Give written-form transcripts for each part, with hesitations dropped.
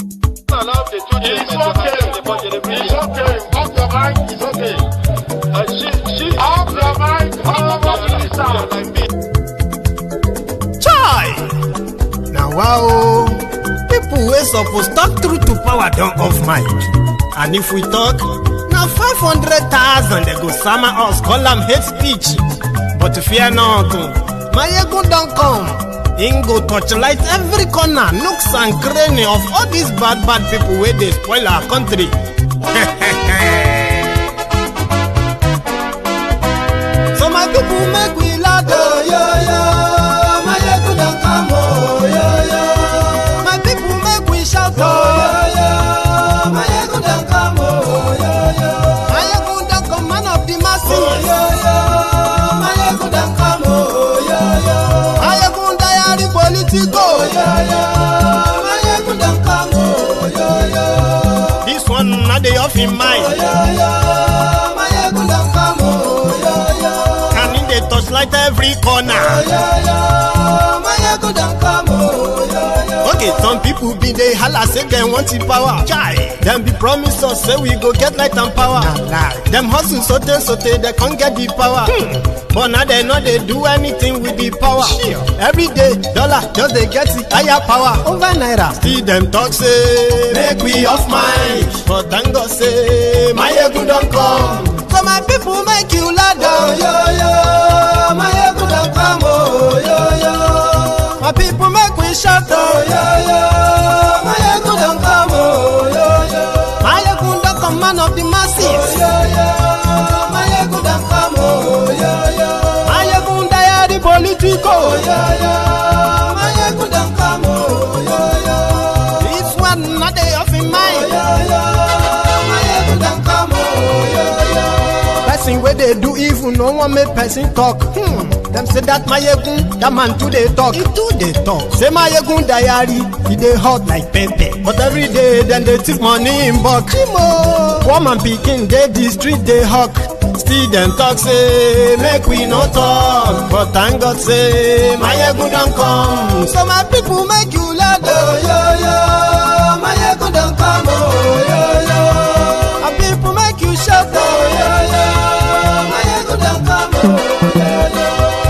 It's okay. It's okay. Off your mind. It's okay. Off your mind. Chai! Now wow, people wey suppose talk truth to power don't off mic. And if we talk, now 500,000 they go summer us, call them hate speech. But fear not, Maiyegun don't come. Him go touchlight every corner, nooks and cranny of all these bad people where they spoil our country. So my people make we loud, oh, yo. Maiyegun don't come, oh, yo. My people make we shout, oh, yo. Maiyegun don't come, oh, yo. Maiyegun don't come, man of the masses, oh, yo. Maiyegun don't come, oh, yo. Maiyegun diary Politico, Maiyegun don't come, oh, yo. This one not the off in mind, oh, Maiyegun don't come, oh, yo. Can in the touchlight every corner, oh, Maiyegun don't come, oh, yo. Okay, some people be they holla say they want the power. Chai, them be promise us say we go get light and power. Them hustle sote they can't get the power. But now they know they do anything with the power. Every day, dollar just they get the higher power over naira. See them talk say make we off mind, but thank God say Maiyegun don't come. So my people make you loud, oh, yo. Maiyegun don't come, oh, yo. My people make we shout, oh, yo. Maiyegun don't come, oh, yo. Maiyegun don't come, man of the masses, oh, yo. Maiyegun don't come, oh, yo. Maiyegun diary Politico, oh, yo. Maiyegun don't come, oh, yo. This one not the off in mind, oh, yo. Maiyegun don't come, oh, yo. Person where they do evil, no one make person talk. Them say that Maiyegun, that man too they talk. He too they talk. Say Maiyegun diary, he they hot like pepper. But every day then they take money in bulk. Woman picking, they the street they hawk. Still them talk say make we no talk. But thank God say Maiyegun don't come. So my people make you loud, oh, yo. Maiyegun don't come, oh, yo. My people make you shout, oh, yo. Maiyegun don't come, oh, yo.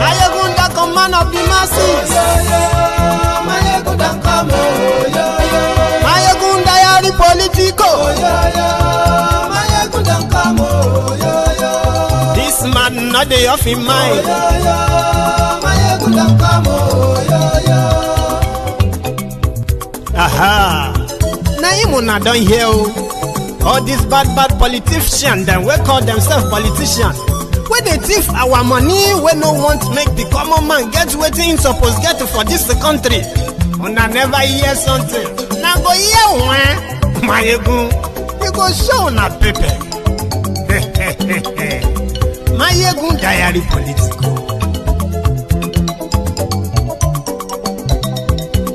Maiyegun don't come, man of the masses, Maiyegun don't come, oh, yo. Maiyegun diary Politico, Maiyegun don't come, oh, yo. This man not the off in mind, Maiyegun don't come, oh, yo. Aha, now him not done here. All these bad politicians, them we call themselves politicians. When they thief our money, we no want make the common man get waiting suppose get for this country. And I never hear something. Now go hear one, Maiyegun, you go show na paper. Maiyegun diary Politico.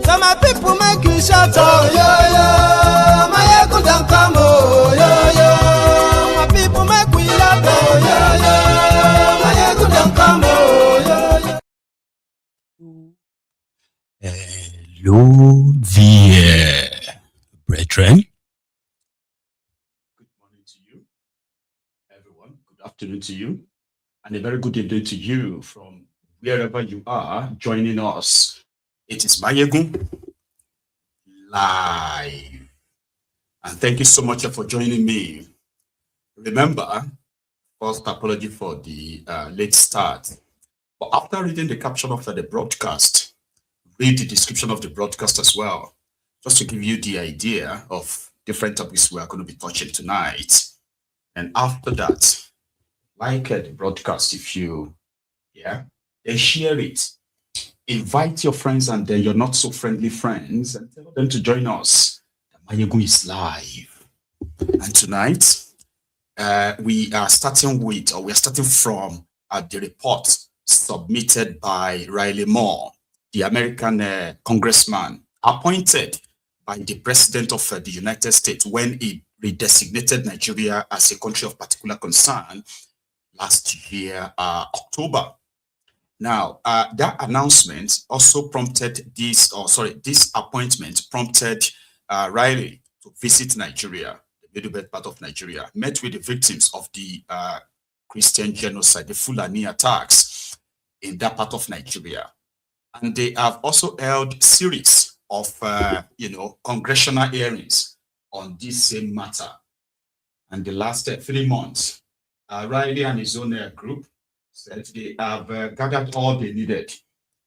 So my people make you shout, oh, yo. Maiyegun don't come, oh, yo. My people make we laugh, oh, yo. Maiyegun don't come, oh, yo. Hello there, brethren. Good morning to you, everyone. Good afternoon to you, and a very good evening to you from wherever you are joining us. It is Maiyegun live, and thank you so much for joining me. Remember, first apology for the late start, but after reading the caption of the broadcast, read the description of the broadcast as well, just to give you the idea of different topics we are going to be touching tonight. And after that, like the broadcast if you, then share it. Invite your friends and your not so friendly friends and tell them to join us. Maiyegun is live. And tonight, we are starting from the report submitted by Riley Moore, the American congressman appointed by the president of the United States when he redesignated Nigeria as a country of particular concern last year, October. Now, that announcement also prompted this appointment prompted Riley to visit Nigeria, the middlebelt part of Nigeria, met with the victims of the Christian genocide, the Fulani attacks in that part of Nigeria. And they have also held series of, congressional hearings on this same matter. And the last 3 months, Riley and his own group said they have gathered all they needed,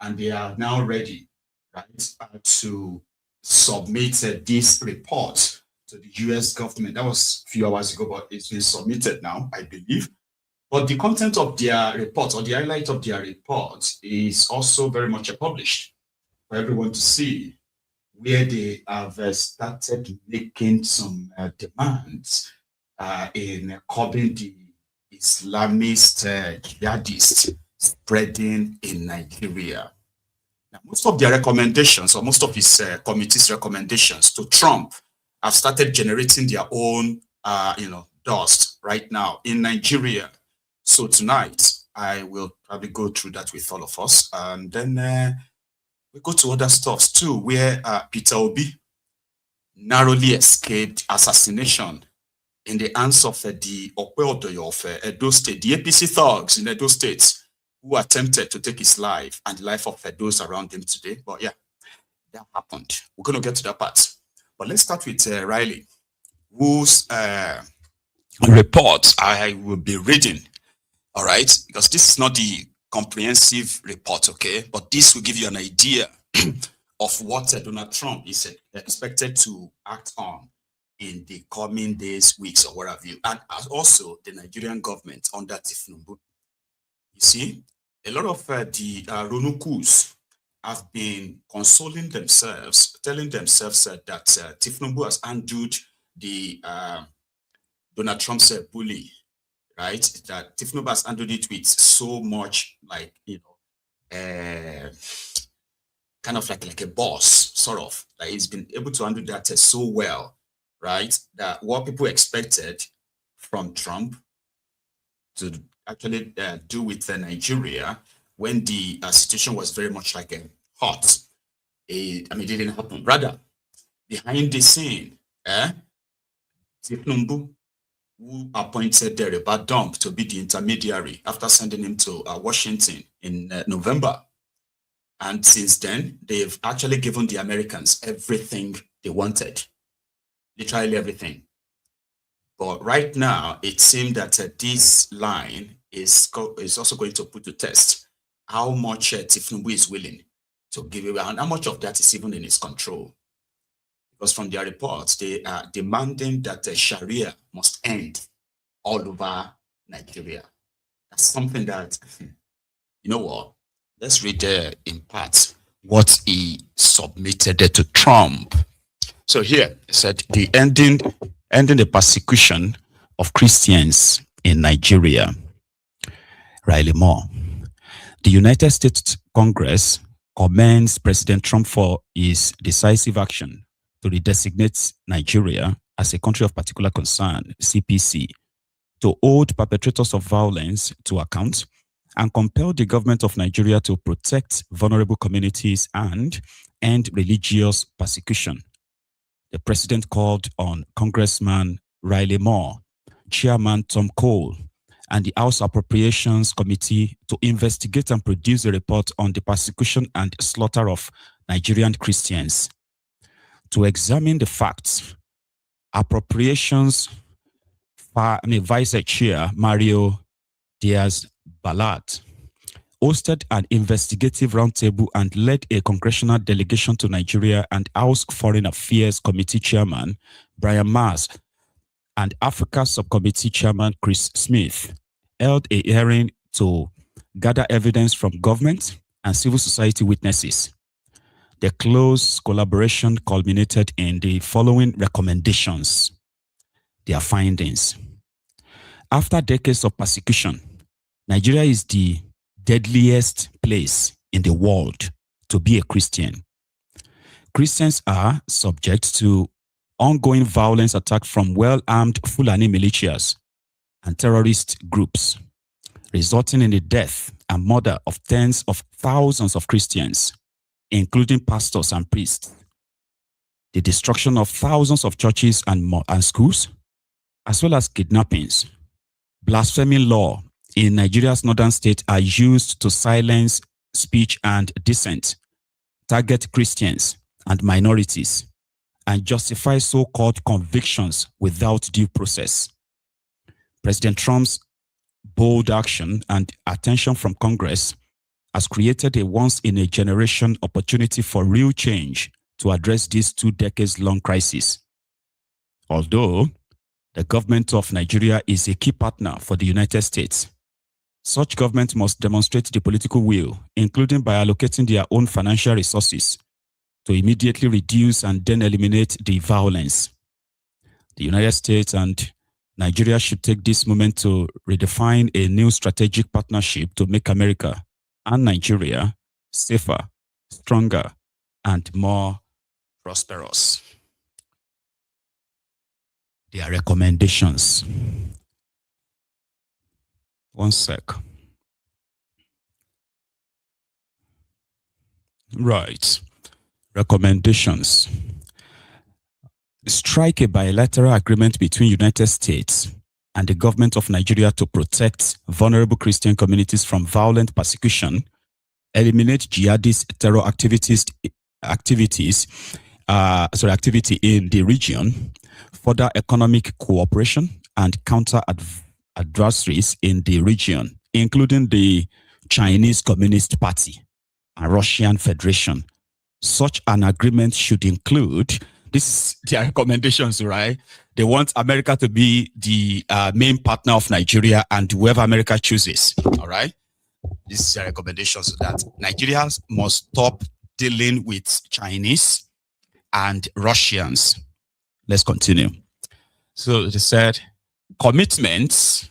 and they are now ready, right, to submit this report to the U.S. government. That was a few hours ago, but it's been submitted now, I believe. But the content of their report, or the highlight of their report, is also very much published for everyone to see, where they have started making some demands in curbing the Islamist jihadists spreading in Nigeria. Now, most of their recommendations, or most of his committee's recommendations to Trump, have started generating their own, dust right now in Nigeria. So tonight, I will probably go through that with all of us, and then we go to other stuffs too, where Peter Obi narrowly escaped assassination in the hands of the Okweodoyo of Edo State, the APC thugs in Edo State, who attempted to take his life and the life of those around him today. But yeah, that happened. We're going to get to that part. But let's start with Riley, whose report I will be reading, all right? Because this is not the comprehensive report, okay? But this will give you an idea of what Donald Trump is expected to act on in the coming days, weeks, or what have you, and also the Nigerian government under Tinubu. You see, a lot of the Ronukus have been consoling themselves, telling themselves that Tinubu has handled the Donald Trump's bully, right? That Tinubu has handled it with so much, like, kind of like a boss, sort of. Like, he's been able to handle that so well, right? That what people expected from Trump to actually do with Nigeria, when the situation was very much like hot, it didn't happen. Rather, behind the scene, Tinubu, who appointed Dereba Dump to be the intermediary after sending him to Washington in November. And since then, they've actually given the Americans everything they wanted. Literally everything. But right now, it seems that this line is also going to put to test how much Tinubu is willing to give away, and how much of that is even in his control. Because from their reports, they are demanding that Sharia must end all over Nigeria. That's something that, you know what? Let's read in part what he submitted to Trump. So here, it said, the ending the persecution of Christians in Nigeria. Riley Moore. The United States Congress commends President Trump for his decisive action to redesignate Nigeria as a country of particular concern, CPC, to hold perpetrators of violence to account and compel the government of Nigeria to protect vulnerable communities and end religious persecution. The president called on Congressman Riley Moore, Chairman Tom Cole, and the House Appropriations Committee to investigate and produce a report on the persecution and slaughter of Nigerian Christians. To examine the facts, Appropriations Vice Chair Mario Diaz-Balart hosted an investigative roundtable and led a congressional delegation to Nigeria, and House Foreign Affairs Committee Chairman Brian Mars and Africa Subcommittee Chairman Chris Smith held a hearing to gather evidence from government and civil society witnesses. The close collaboration culminated in the following recommendations. Their findings. After decades of persecution, Nigeria is the deadliest place in the world to be a Christian. Christians are subject to ongoing violence attacks from well-armed Fulani militias and terrorist groups, resulting in the death and murder of tens of thousands of Christians, including pastors and priests. the destruction of thousands of churches and schools, as well as kidnappings. Blasphemy law in Nigeria's northern state are used to silence speech and dissent, target Christians and minorities, and justify so-called convictions without due process. President Trump's bold action and attention from Congress has created a once-in-a-generation opportunity for real change to address this 2 decades-long crisis. Although the government of Nigeria is a key partner for the United States, such government must demonstrate the political will, including by allocating their own financial resources to immediately reduce and then eliminate the violence. The United States and Nigeria should take this moment to redefine a new strategic partnership to make America and Nigeria safer, stronger, and more prosperous. Their recommendations. One sec. Right. Recommendations. Strike a bilateral agreement between United States and the government of Nigeria to protect vulnerable Christian communities from violent persecution, eliminate jihadist terror activity in the region, further economic cooperation, and counter adversaries in the region, including the Chinese Communist Party and Russian Federation. Such an agreement should include, this is their recommendations, right? They want America to be the main partner of Nigeria and whoever America chooses, all right? This is their recommendations, that Nigeria must stop dealing with Chinese and Russians. Let's continue. So they said commitments,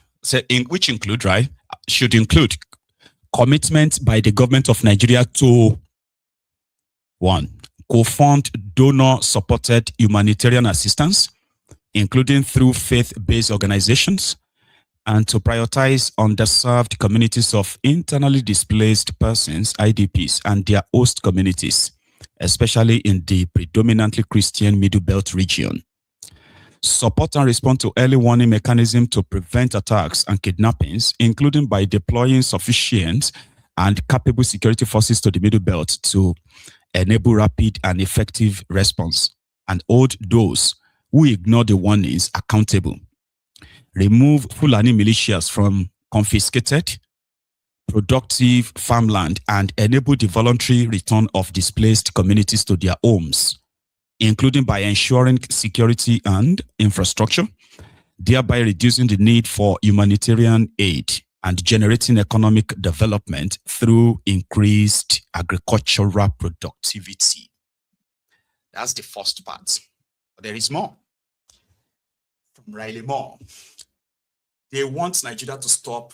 which include, right, should include commitment by the government of Nigeria to, 1, co-fund donor-supported humanitarian assistance, including through faith-based organizations, and to prioritize underserved communities of internally displaced persons, IDPs, and their host communities, especially in the predominantly Christian middlebelt region. Support and respond to early warning mechanism to prevent attacks and kidnappings, including by deploying sufficient and capable security forces to the middlebelt to enable rapid and effective response, and hold those who ignore the warnings accountable. Remove Fulani militias from confiscated, productive farmland and enable the voluntary return of displaced communities to their homes, including by ensuring security and infrastructure, thereby reducing the need for humanitarian aid and generating economic development through increased agricultural productivity. That's the first part. But there is more. From Riley Moore. They want Nigeria to stop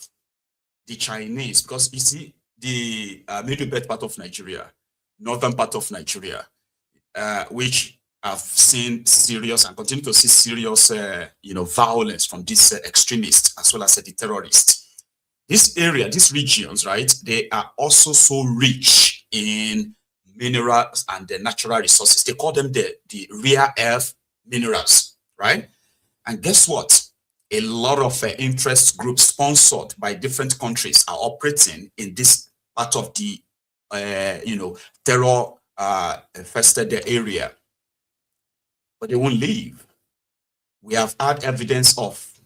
the Chinese, because you see, the middle belt part of Nigeria, northern part of Nigeria, which have seen serious and continue to see serious, violence from these extremists as well as the terrorists. This area, these regions, right, they are also so rich in minerals and the natural resources. They call them the rare earth minerals, right? And guess what? A lot of interest groups sponsored by different countries are operating in this part of the, terror infested area. But they won't leave. We have had evidence of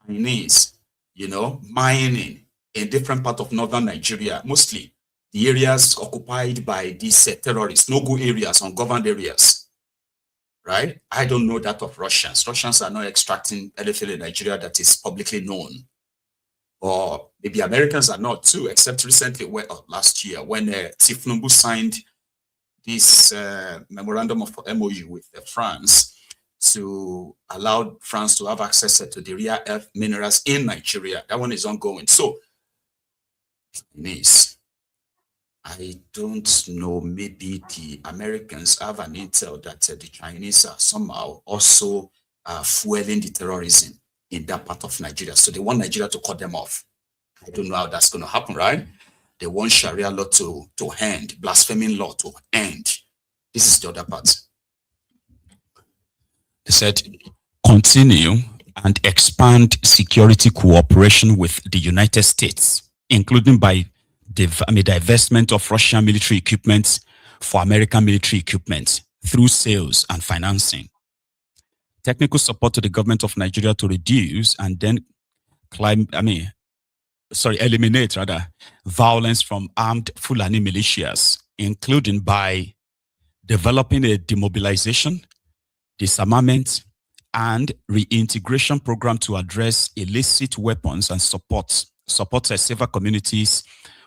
Chinese, mining in different parts of northern Nigeria, mostly the areas occupied by these terrorists, no-go areas, ungoverned areas, right? I don't know that of Russians. Russians are not extracting anything in Nigeria that is publicly known. Or maybe Americans are not too, except recently, last year, when Tinubu signed this memorandum of MOU with France to allow France to have access to the rare earth minerals in Nigeria. That one is ongoing. So, I don't know, maybe the Americans have an intel that the Chinese are somehow also fueling the terrorism in that part of Nigeria. So they want Nigeria to cut them off. I don't know how that's going to happen, right? They want Sharia law to end, blasphemy law to end. This is the other part. They said, continue and expand security cooperation with the United States, including by the divestment of Russian military equipment for American military equipment through sales and financing. Technical support to the government of Nigeria to reduce and then eliminate violence from armed Fulani militias, including by developing a demobilization, disarmament, and reintegration program to address illicit weapons and support safer communities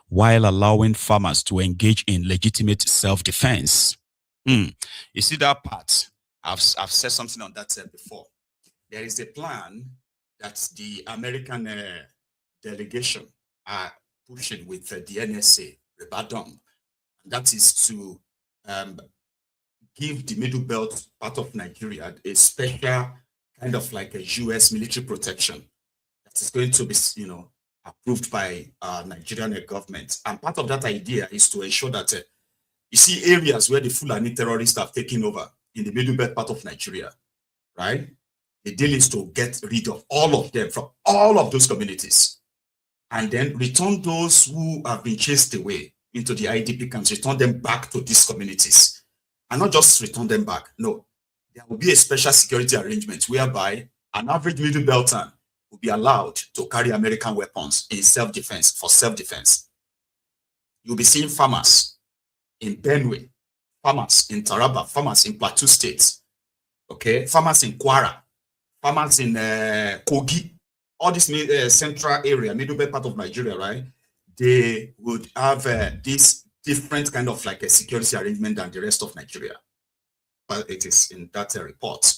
while allowing farmers to engage in legitimate self-defense. You see that part? I've said something on that before. There is a plan that the American delegation are pushing with the NSA, Rebadom. That is to give the middle belt part of Nigeria a special kind of like a US military protection that is going to be, approved by Nigerian government. And part of that idea is to ensure that you see areas where the Fulani terrorists have taken over in the middle belt part of Nigeria, right? The deal is to get rid of all of them from all of those communities and then return those who have been chased away into the IDP camps, return them back to these communities. And not just return them back. No, there will be a special security arrangement whereby an average middle belter will be allowed to carry American weapons in self-defense, for self-defense. You'll be seeing farmers in Benue, farmers in Taraba, farmers in Plateau states, okay, farmers in Kwara, farmers in Kogi, all this central area, middle belt part of Nigeria, right? They would have this different kind of like a security arrangement than the rest of Nigeria. But it is in that report.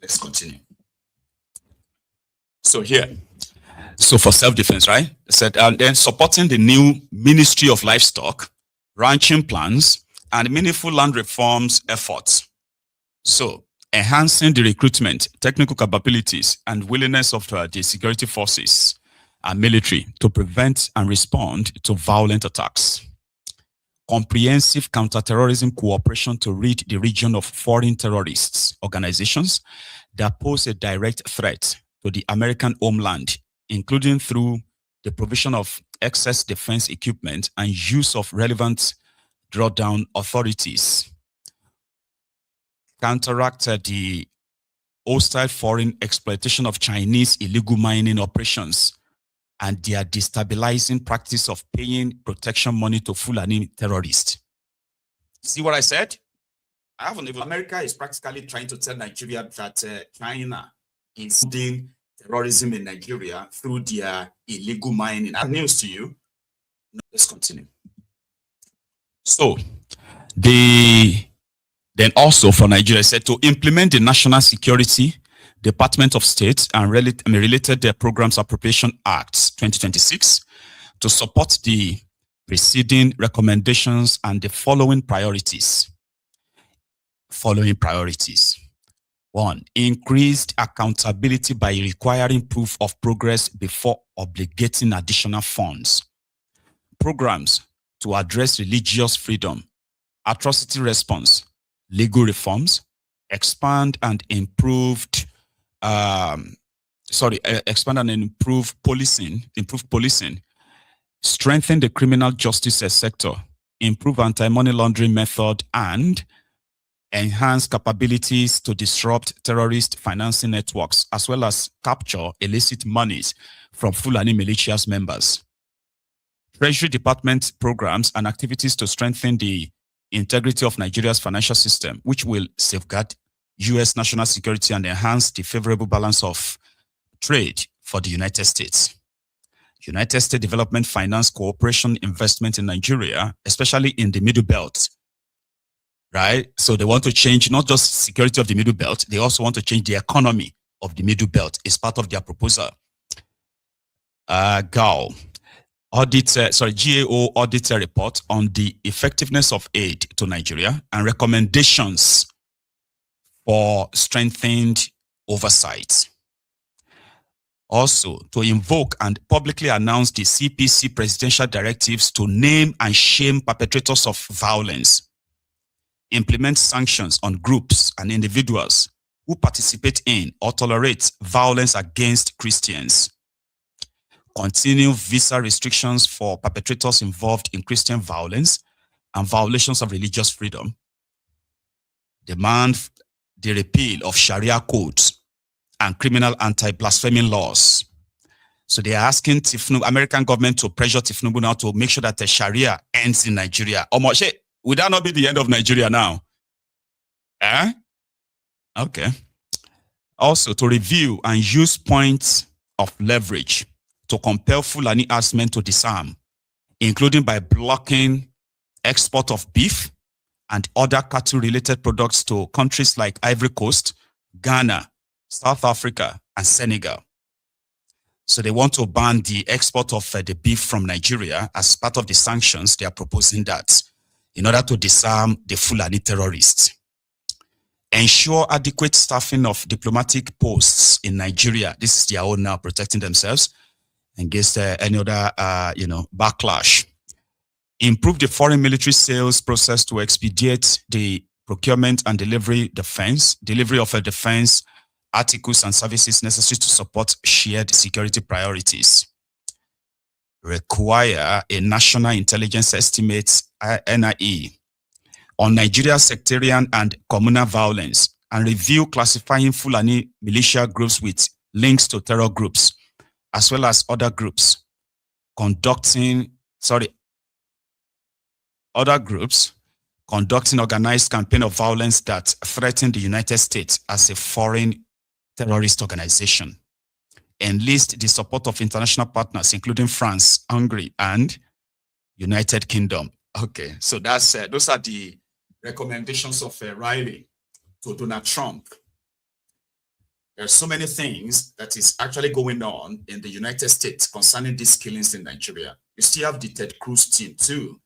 Let's continue. So here, for self-defense, right? It said, and then supporting the new Ministry of Livestock, ranching plans, and meaningful land reforms efforts. So enhancing the recruitment, technical capabilities, and willingness of the security forces and military to prevent and respond to violent attacks. Comprehensive counterterrorism cooperation to rid the region of foreign terrorists organizations that pose a direct threat to the American homeland, including through the provision of excess defense equipment and use of relevant drawdown authorities. Counteract the hostile foreign exploitation of Chinese illegal mining operations and their destabilizing practice of paying protection money to Fulani terrorists. See what I said? I haven't even. America is practically trying to tell Nigeria that China is doing terrorism in Nigeria through their illegal mining. That's news to you. No, let's continue. So, then also for Nigeria said to implement the National Security Department of State and related Programs Appropriation Act 2026 to support the preceding recommendations and the following priorities. One, increased accountability by requiring proof of progress before obligating additional funds. Programs to address religious freedom, atrocity response, legal reforms, expand and improve policing, strengthen the criminal justice sector, improve anti-money laundering method, and enhance capabilities to disrupt terrorist financing networks, as well as capture illicit monies from Fulani militias members. Treasury Department programs and activities to strengthen the integrity of Nigeria's financial system, which will safeguard U.S. national security and enhance the favorable balance of trade for the United States. United States Development Finance Cooperation investment in Nigeria, especially in the Middle Belt, right? So they want to change not just security of the Middle Belt, they also want to change the economy of the Middle Belt. It's part of their proposal. GAO auditor report on the effectiveness of aid to Nigeria and recommendations for strengthened oversight. Also, to invoke and publicly announce the CPC presidential directives to name and shame perpetrators of violence, implement sanctions on groups and individuals who participate in or tolerate violence against Christians. Continue visa restrictions for perpetrators involved in Christian violence and violations of religious freedom. Demand the repeal of Sharia codes and criminal anti-blasphemy laws. So they are asking Tinubu, American government, to pressure Tinubu now to make sure that the Sharia ends in Nigeria. Would that not be the end of Nigeria now? Okay. Also, to review and use points of leverage to compel Fulani herdsmen to disarm, including by blocking export of beef and other cattle-related products to countries like Ivory Coast, Ghana, South Africa, and Senegal. So they want to ban the export of the beef from Nigeria as part of the sanctions. They are proposing that in order to disarm the Fulani terrorists. Ensure adequate staffing of diplomatic posts in Nigeria. This is their own now, protecting themselves against any other, backlash. Improve the foreign military sales process to expedite the procurement and delivery of defense articles and services necessary to support shared security priorities. Require a national intelligence estimate, NIE, on Nigeria's sectarian and communal violence, and review classifying Fulani militia groups with links to terror groups, as well as other groups conducting organized campaign of violence that threaten the United States as a foreign terrorist organization. Enlist the support of international partners, including France, Hungary, and United Kingdom. Okay, so that's those are the recommendations of Riley to Donald Trump. There are so many things that is actually going on in the United States concerning these killings in Nigeria. You still have the Ted Cruz team too.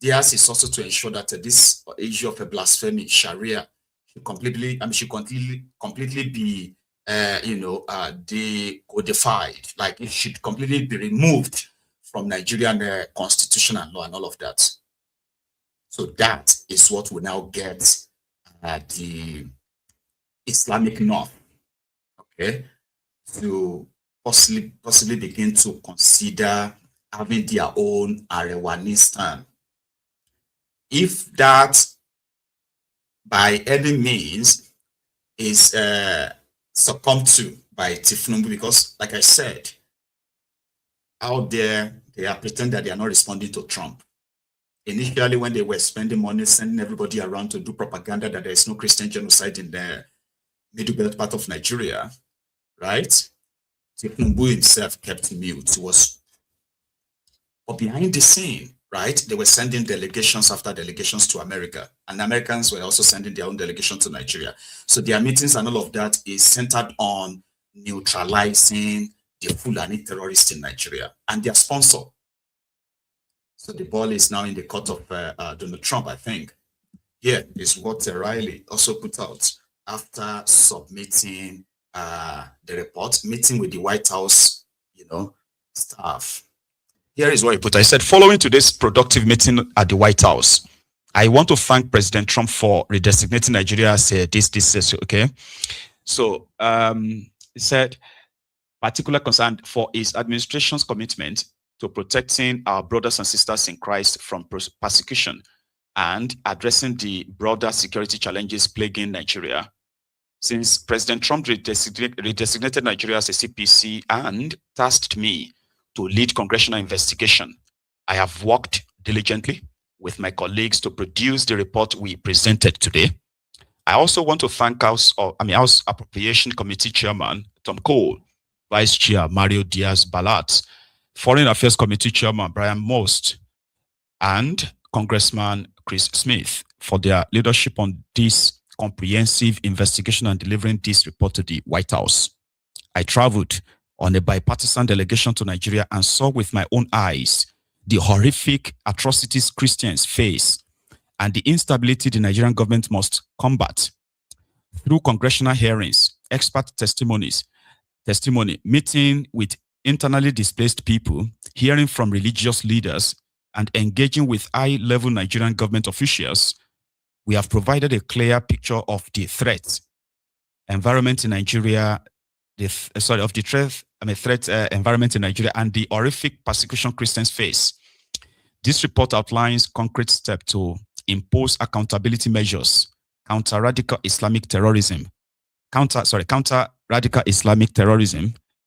Theirs is also to ensure that this issue of a blasphemy, Sharia, should completely be, decodified. Like it should completely be removed from Nigerian constitution and law and all of that. So that is what we now get the Islamic North, okay, to possibly begin to consider having their own Arewanistan. If that by any means is succumbed to by Tinubu, because like I said, out there, they are pretending that they are not responding to Trump. Initially, when they were spending money, sending everybody around to do propaganda that there is no Christian genocide in the middlebelt part of Nigeria, right? Tinubu himself kept mute. But behind the scene, right, they were sending delegations after delegations to America, and Americans were also sending their own delegation to Nigeria. So their meetings and all of that is centered on neutralizing the Fulani terrorists in Nigeria and their sponsor. So the ball is now in the court of Donald Trump, I think. Here is what Riley also put out after submitting the report, meeting with the White House, staff. Here is what he put. I said, following today's productive meeting at the White House, I want to thank President Trump for redesignating Nigeria as this, okay? So he said, particular concern for his administration's commitment to protecting our brothers and sisters in Christ from persecution and addressing the broader security challenges plaguing Nigeria. Since President Trump redesignated Nigeria as a CPC and tasked me to lead congressional investigation, I have worked diligently with my colleagues to produce the report we presented today. I also want to thank House Appropriation Committee Chairman Tom Cole, Vice Chair Mario Diaz-Balart, Foreign Affairs Committee Chairman Brian Most, and Congressman Chris Smith for their leadership on this comprehensive investigation and delivering this report to the White House. I traveled on a bipartisan delegation to Nigeria and saw with my own eyes the horrific atrocities Christians face and the instability the Nigerian government must combat. Through congressional hearings, expert testimony, meeting with internally displaced people, hearing from religious leaders, and engaging with high-level Nigerian government officials, we have provided a clear picture of the threats environment in Nigeria, threat environment in Nigeria, and the horrific persecution Christians face. This report outlines concrete steps to impose accountability measures, counter radical Islamic terrorism,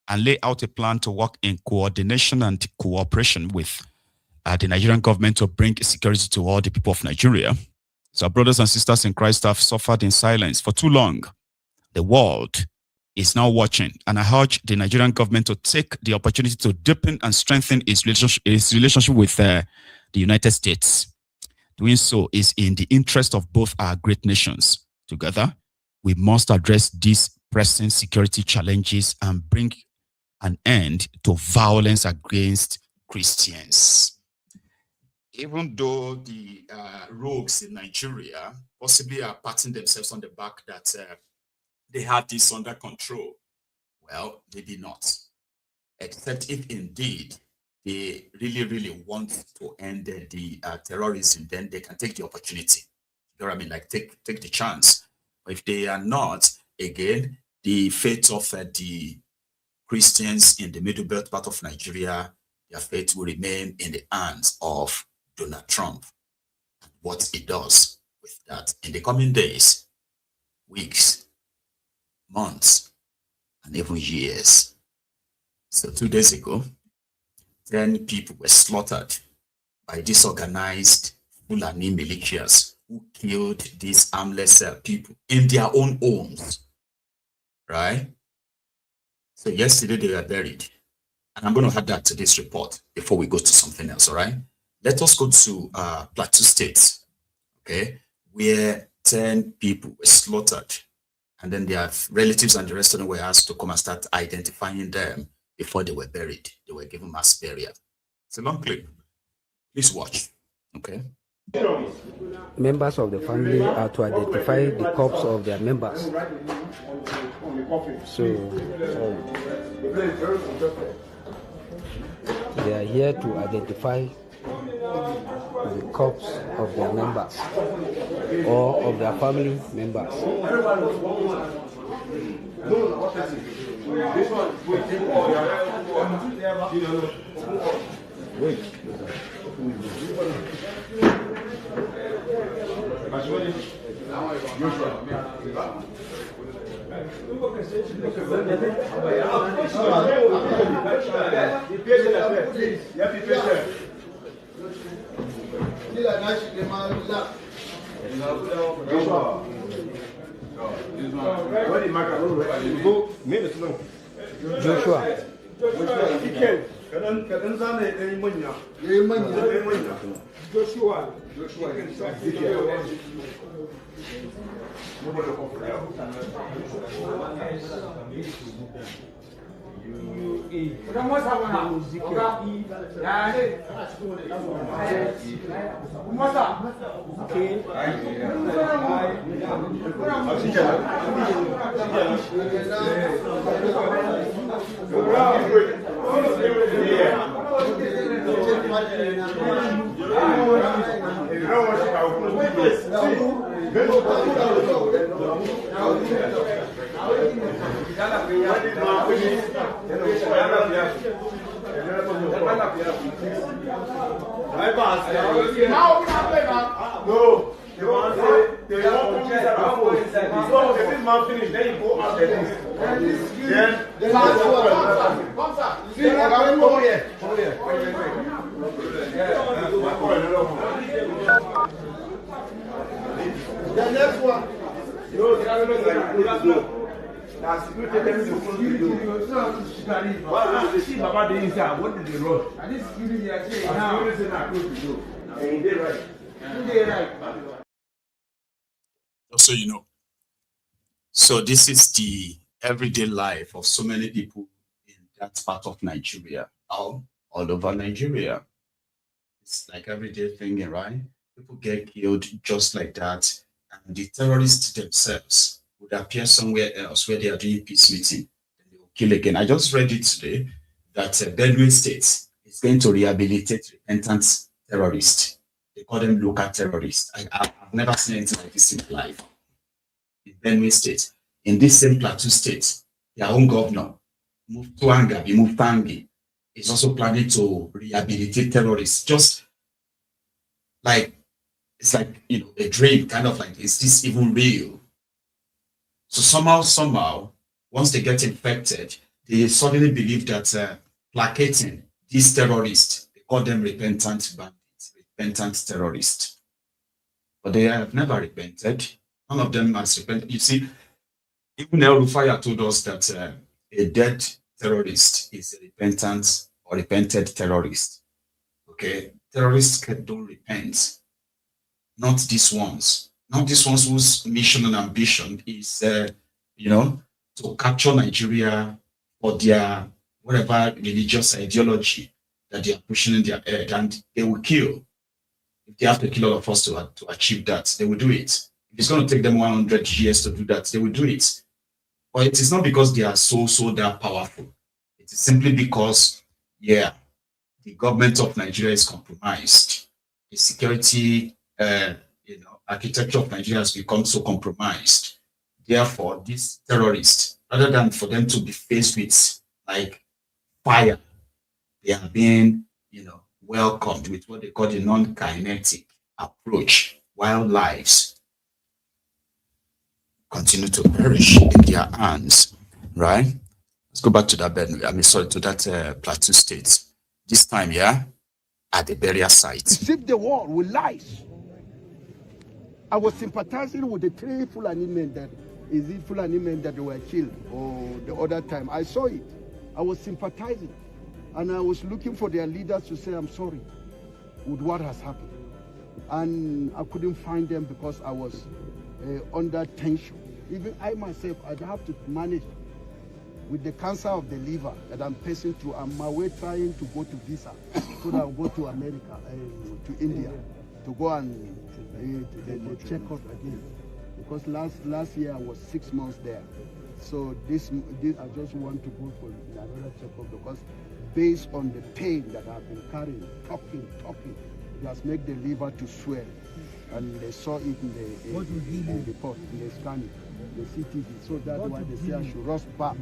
and lay out a plan to work in coordination and cooperation with the Nigerian government to bring security to all the people of Nigeria. So our brothers and sisters in Christ have suffered in silence for too long. The world is now watching, and I urge the Nigerian government to take the opportunity to deepen and strengthen its relationship with the United States. Doing so is in the interest of both our great nations. Together, we must address these pressing security challenges and bring an end to violence against Christians. Even though the rogues in Nigeria possibly are patting themselves on the back that they have this under control, well, they did not. Except if indeed they really, really want to end the terrorism, then they can take the opportunity. You know what I mean? Like take the chance. But if they are not, again, the fate of the Christians in the middlebelt part of Nigeria, their fate will remain in the hands of Donald Trump. What he does with that in the coming days, weeks, months, and even years. So 2 days ago, 10 people were slaughtered by disorganized Fulani militias who killed these armless people in their own homes, right? So yesterday they were buried. And I'm going to add that to this report before we go to something else, all right? Let us go to Plateau State, okay, where 10 people were slaughtered. And then their relatives and the rest of them were asked to come and start identifying them before they were buried. They were given mass burial. It's a long clip. Please watch, okay? Members of the family are to identify the corpse of their members. So they are here to identify the corpse of their members or of their family members. Joshua. The next one. What did they run? Just so you know. So this is the everyday life of so many people in that part of Nigeria, all over Nigeria. It's like everyday thing, right? People get killed just like that. And the terrorists themselves would appear somewhere else where they are doing peace meeting. And they will kill again. I just read it today that Benue State is going to rehabilitate repentant terrorists. They call them local terrorists. I've never seen anything like this in life. In Benue State, in this same Plateau state, their own governor, Mutangi, is also planning to rehabilitate terrorists. Just like, it's like, a dream, kind of like, is this even real? So somehow, once they get infected, they suddenly believe that placating these terrorists, they call them repentant bandits, repentant terrorists. But they have never repented. None of them has repented. You see, even El Rufire told us that a dead terrorist is a repentant or repented terrorist. Okay? Terrorists don't repent. Not these ones. Not these ones whose mission and ambition is, to capture Nigeria for their whatever religious ideology that they are pushing in their head, and they will kill. If they have to kill all of us to achieve that, they will do it. If it's going to take them 100 years to do that, they will do it. But it is not because they are so that powerful. It is simply because, the government of Nigeria is compromised. The security, architecture of Nigeria has become so compromised. Therefore, these terrorists, rather than for them to be faced with like fire, they are being, welcomed with what they call the non-kinetic approach, while lives continue to perish in their hands. Right? Let's go back to that to that Plateau state. This time, at the burial site. Deceive the world with lies. I was sympathizing with the 3 Fulani men that were killed, or the other time. I saw it. I was sympathizing. And I was looking for their leaders to say, I'm sorry with what has happened. And I couldn't find them because I was under tension. Even I myself, I'd have to manage with the cancer of the liver that I'm facing through. I'm my way trying to go to visa so that I'll go to America, to India, to go and check up again. Because last year I was 6 months there. So this I just want to go for another checkup, because based on the pain that I've been carrying, talking, it has made the liver to swell. And they saw it in the report, in the scanning, the CTG. So that's why they say I should rush back.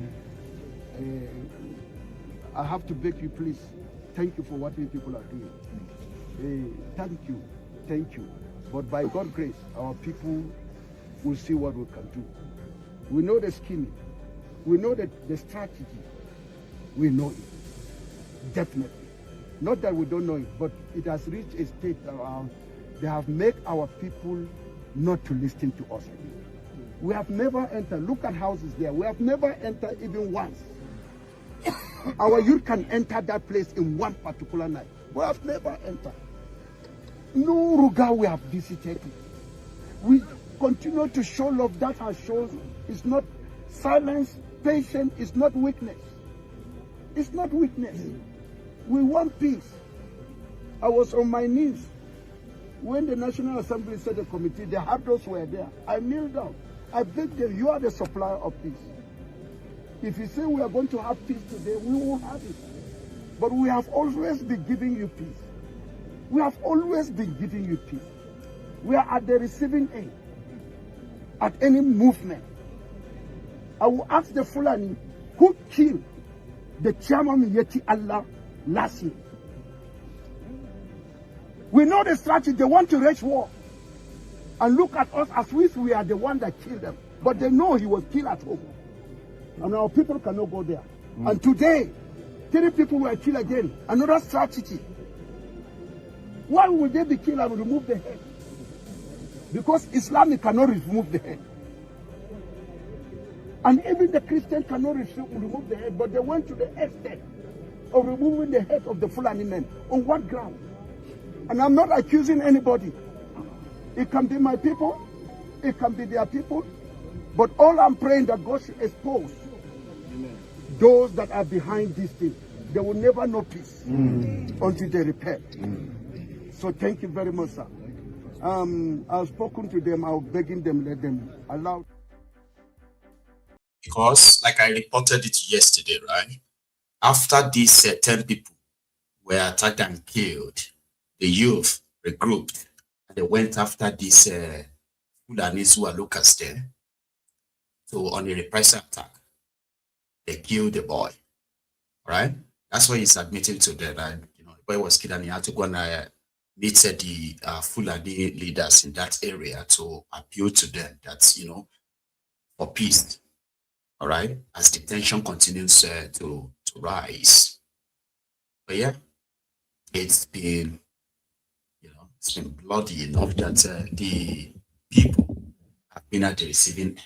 I have to beg you, please, thank you for what you people are doing. Thank you. But by God's grace, our people will see what we can do. We know the scheming. We know the strategy. We know it. Definitely. Not that we don't know it, but it has reached a state around. They have made our people not to listen to us. We have never entered. Look at houses there. We have never entered even once. Our youth can enter that place in one particular night. We have never entered. No Ruga we have visited. We continue to show love. That has shown it's not silence, patience, it's not weakness. It's not weakness. We want peace. I was on my knees when the National Assembly set a committee. The Habdos were there. I kneeled down. I begged them, you are the supplier of peace. If you say we are going to have peace today, we will have it. But we have always been giving you peace. We have always been giving you peace. We are at the receiving end. At any movement, I will ask the Fulani who killed the chairman Yeti Allah last year. We know the strategy. They want to wage war and look at us as if we are the one that killed them. But they know he was killed at home. And our people cannot go there. And today, 3 people were killed again. Another strategy. Why would they be killed and remove the head? Because Islam cannot remove the head. And even the Christian cannot remove the head, but they went to the extent of removing the head of the Fulani men. On what ground? And I'm not accusing anybody. It can be my people, it can be their people, but all I'm praying that God should expose those that are behind this thing. They will never know peace until they repent. So thank you very much, sir. I've spoken to them. I'm begging them, let them allow. Because, like I reported it yesterday, right? After these 10 people were attacked and killed, the youth regrouped and they went after these Fulanis who are locals there. So on a reprisal attack, they killed the boy. Right? That's why he's admitting to that. The boy was killed and he had to go and meet the Fulani leaders in that area to appeal to them that, for peace. All right? As the tension continues to rise. But yeah, it's been bloody enough that the people have been at the receiving end.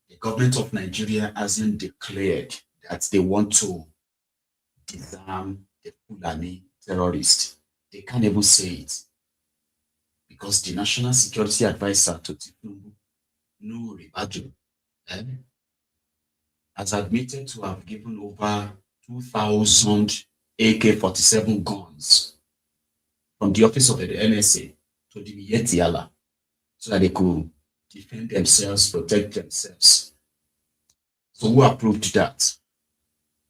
The government of Nigeria hasn't declared that they want to disarm the Fulani terrorists. They can't even say it because the National Security Advisor to Tinubu, Nuhu Ribadu, has admitted to have given over 2,000 AK-47 guns from the office of the NSA to the Yetiala so that they could defend themselves, protect themselves. So who approved that?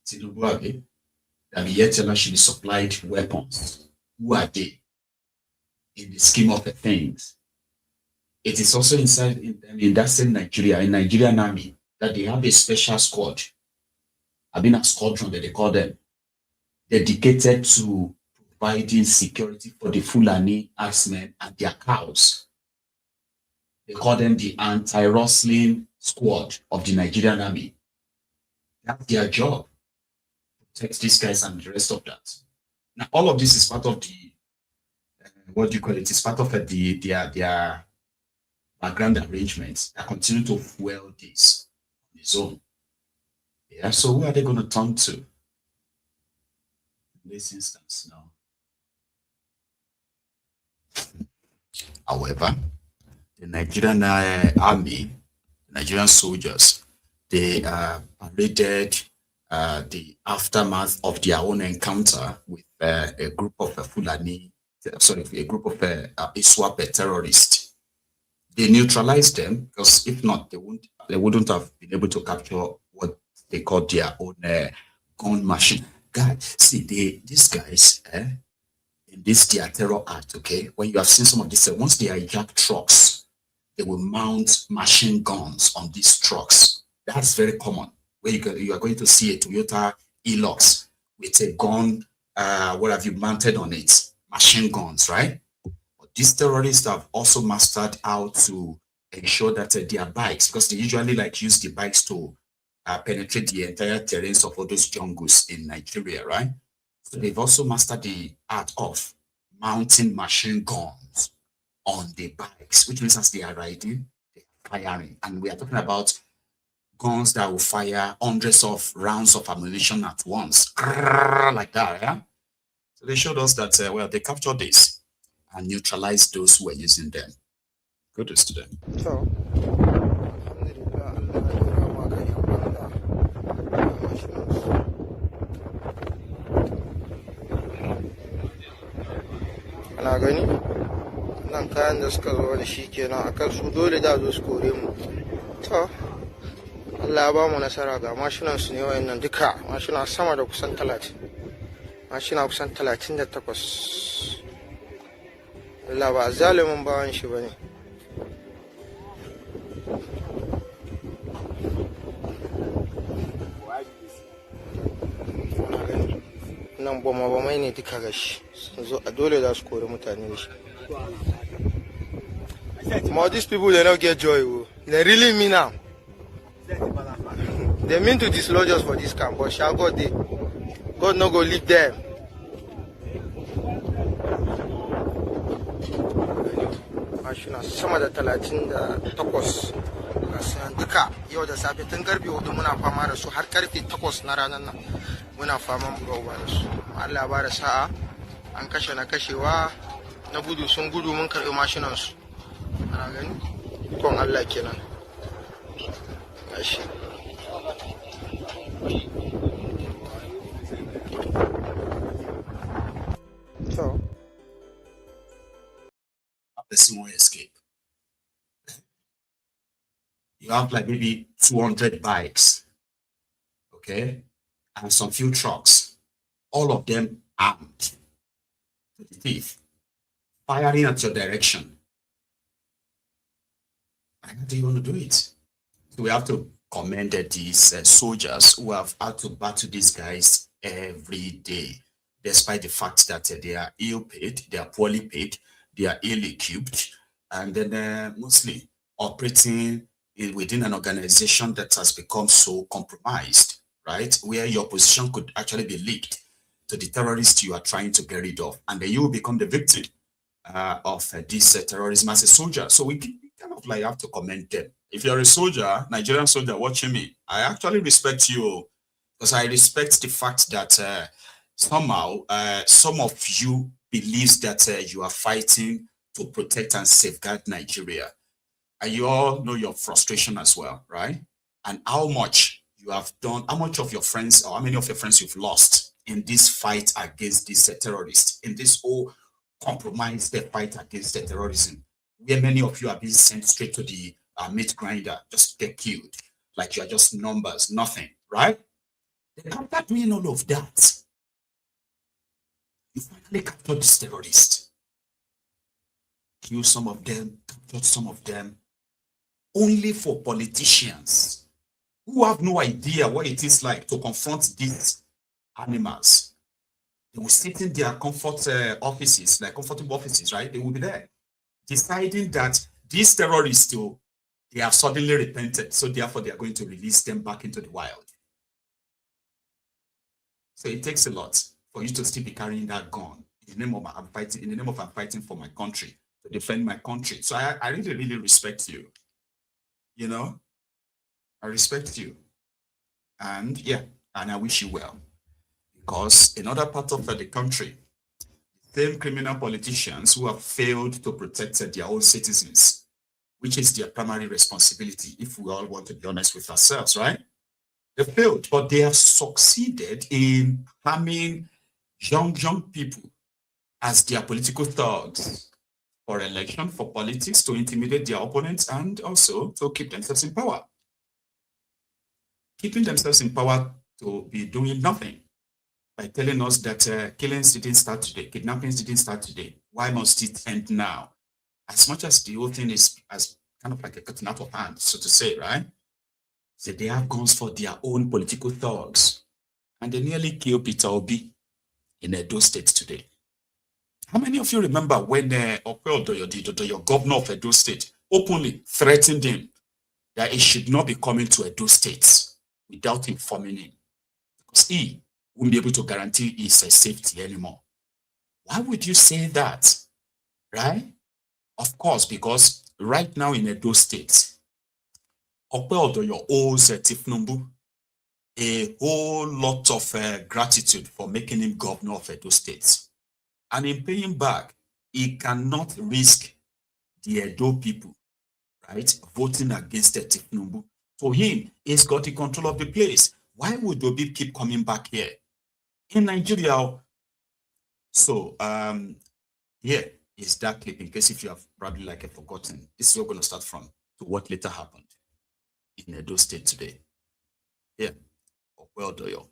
Tinubu Abe. That the Yetiala should be supplied weapons. Who are they in the scheme of the things? It is also inside in that same Nigeria, in Nigerian army, that they have a special squad. I've been a squadron that they call them, dedicated to providing security for the Fulani axemen and their cows. They call them the anti-rustling squad of the Nigerian army. That's their job. Protect these guys and the rest of that. Now, all of this is part of the, what do you call it? It's part of their background arrangements that continue to fuel this on its own. Yeah, so who are they going to turn to in this instance now? However, the Nigerian army, Nigerian soldiers, they paraded the aftermath of their own encounter with a group of Fulani, a group of ISWAP terrorists. They neutralized them because if not, they wouldn't have been able to capture what they call their own gun machine. Guys, see, these guys in this their terror act, okay, when you have seen some of this, once they hijack trucks, they will mount machine guns on these trucks. That's very common. Where you are going to see a Toyota Hilux with a gun, what have you mounted on it? Machine guns, right? But these terrorists have also mastered how to ensure that their bikes, because they usually use the bikes to penetrate the entire terrains of all those jungles in Nigeria, right? So they've also mastered the art of mounting machine guns on the bikes, which means as they are riding, they are firing. And we are talking about guns that will fire hundreds of rounds of ammunition at once, like that, yeah? So they showed us that, well, they captured this and neutralized those who were using them. Kudos to them. So, ana gani nan kayan da suka zo da shi kenan akan su dole da zo su kore mu. To Allah ya ba mu nasara ga mashinan su ne wayannan duka mashina sama da kusan 30 mashina kusan 38. Allah ba zalimin bawan shi bane. Nan bama ne duka gashi sun zo a dole za su kore mutane da shi. But these people, they don't get joy. They really mean now. They mean to dislodge us for this camp, but shall God no go leave them. Mashina sama da 38 gasan duka yau da safe tun karfe 4 muna fama da su har karfe 8 na ranar nan muna fama mu gawa da su. Allah ba da sa'a an kashe na kashewa na gudu sun gudu mun karɓi mashinan su. Ana gani kon Allah kenan. Gashi. So person won't escape. You have like maybe 200 bikes, okay, and some few trucks, all of them armed to the teeth, firing at your direction. How do you want to do it? we have to commend these soldiers who have had to battle these guys every day, despite the fact that they are ill paid, they are poorly paid, they are ill-equipped, and then mostly operating within an organization that has become so compromised, right? Where your position could actually be leaked to the terrorists you are trying to get rid of, and then you will become the victim of this terrorism as a soldier. So we kind of like have to commend them. If you're a soldier, Nigerian soldier watching me, I actually respect you, because I respect the fact that somehow some of you believes that you are fighting to protect and safeguard Nigeria. And you all know your frustration as well, right? And how much you have done, how much of your friends, or how many of your friends you've lost in this fight against these terrorists, in this whole compromised fight against the terrorism, where many of you are being sent straight to the meat grinder, just get killed, like you are just numbers, nothing, right? Then after doing all of that, you finally captured this terrorist, kill some of them, captured some of them, only for politicians who have no idea what it is like to confront these animals. They will sit in their comfort offices, like comfortable offices, right? They will be there, deciding that these terrorists, they have suddenly repented, so therefore they are going to release them back into the wild. So it takes a lot for you to still be carrying that gun in the name of I'm fighting for my country, to defend my country. So I really, really respect you. You know, I respect you. And yeah, and I wish you well. Because in other parts of the country, the same criminal politicians who have failed to protect their own citizens, which is their primary responsibility, if we all want to be honest with ourselves, right? They failed, but they have succeeded in harming young people as their political thugs for election, for politics, to intimidate their opponents, and also to keep themselves in power. Keeping themselves in power to be doing nothing, by telling us that killings didn't start today, kidnappings didn't start today. Why must it end now? As much as the whole thing is as kind of like a cutting out of hand, so to say, right? So they have guns for their own political thugs. And they nearly killed Peter Obi in Edo State today. How many of you remember when your governor of Edo State openly threatened him that he should not be coming to Edo State without informing him? Because he won't be able to guarantee his safety anymore. Why would you say that? Right? Of course, because right now in Edo State, Opeodoyo owes Tinubu a whole lot of gratitude for making him governor of Edo State. And in paying back, he cannot risk the Edo people, right, voting against Tinubu. For him, he's got the control of the place. Why would Obi keep coming back here? In Nigeria. So, here is that clip, in case if you have probably forgotten. This is where we're going to start from, to what later happened in Edo State today. Here, Opeodoyo,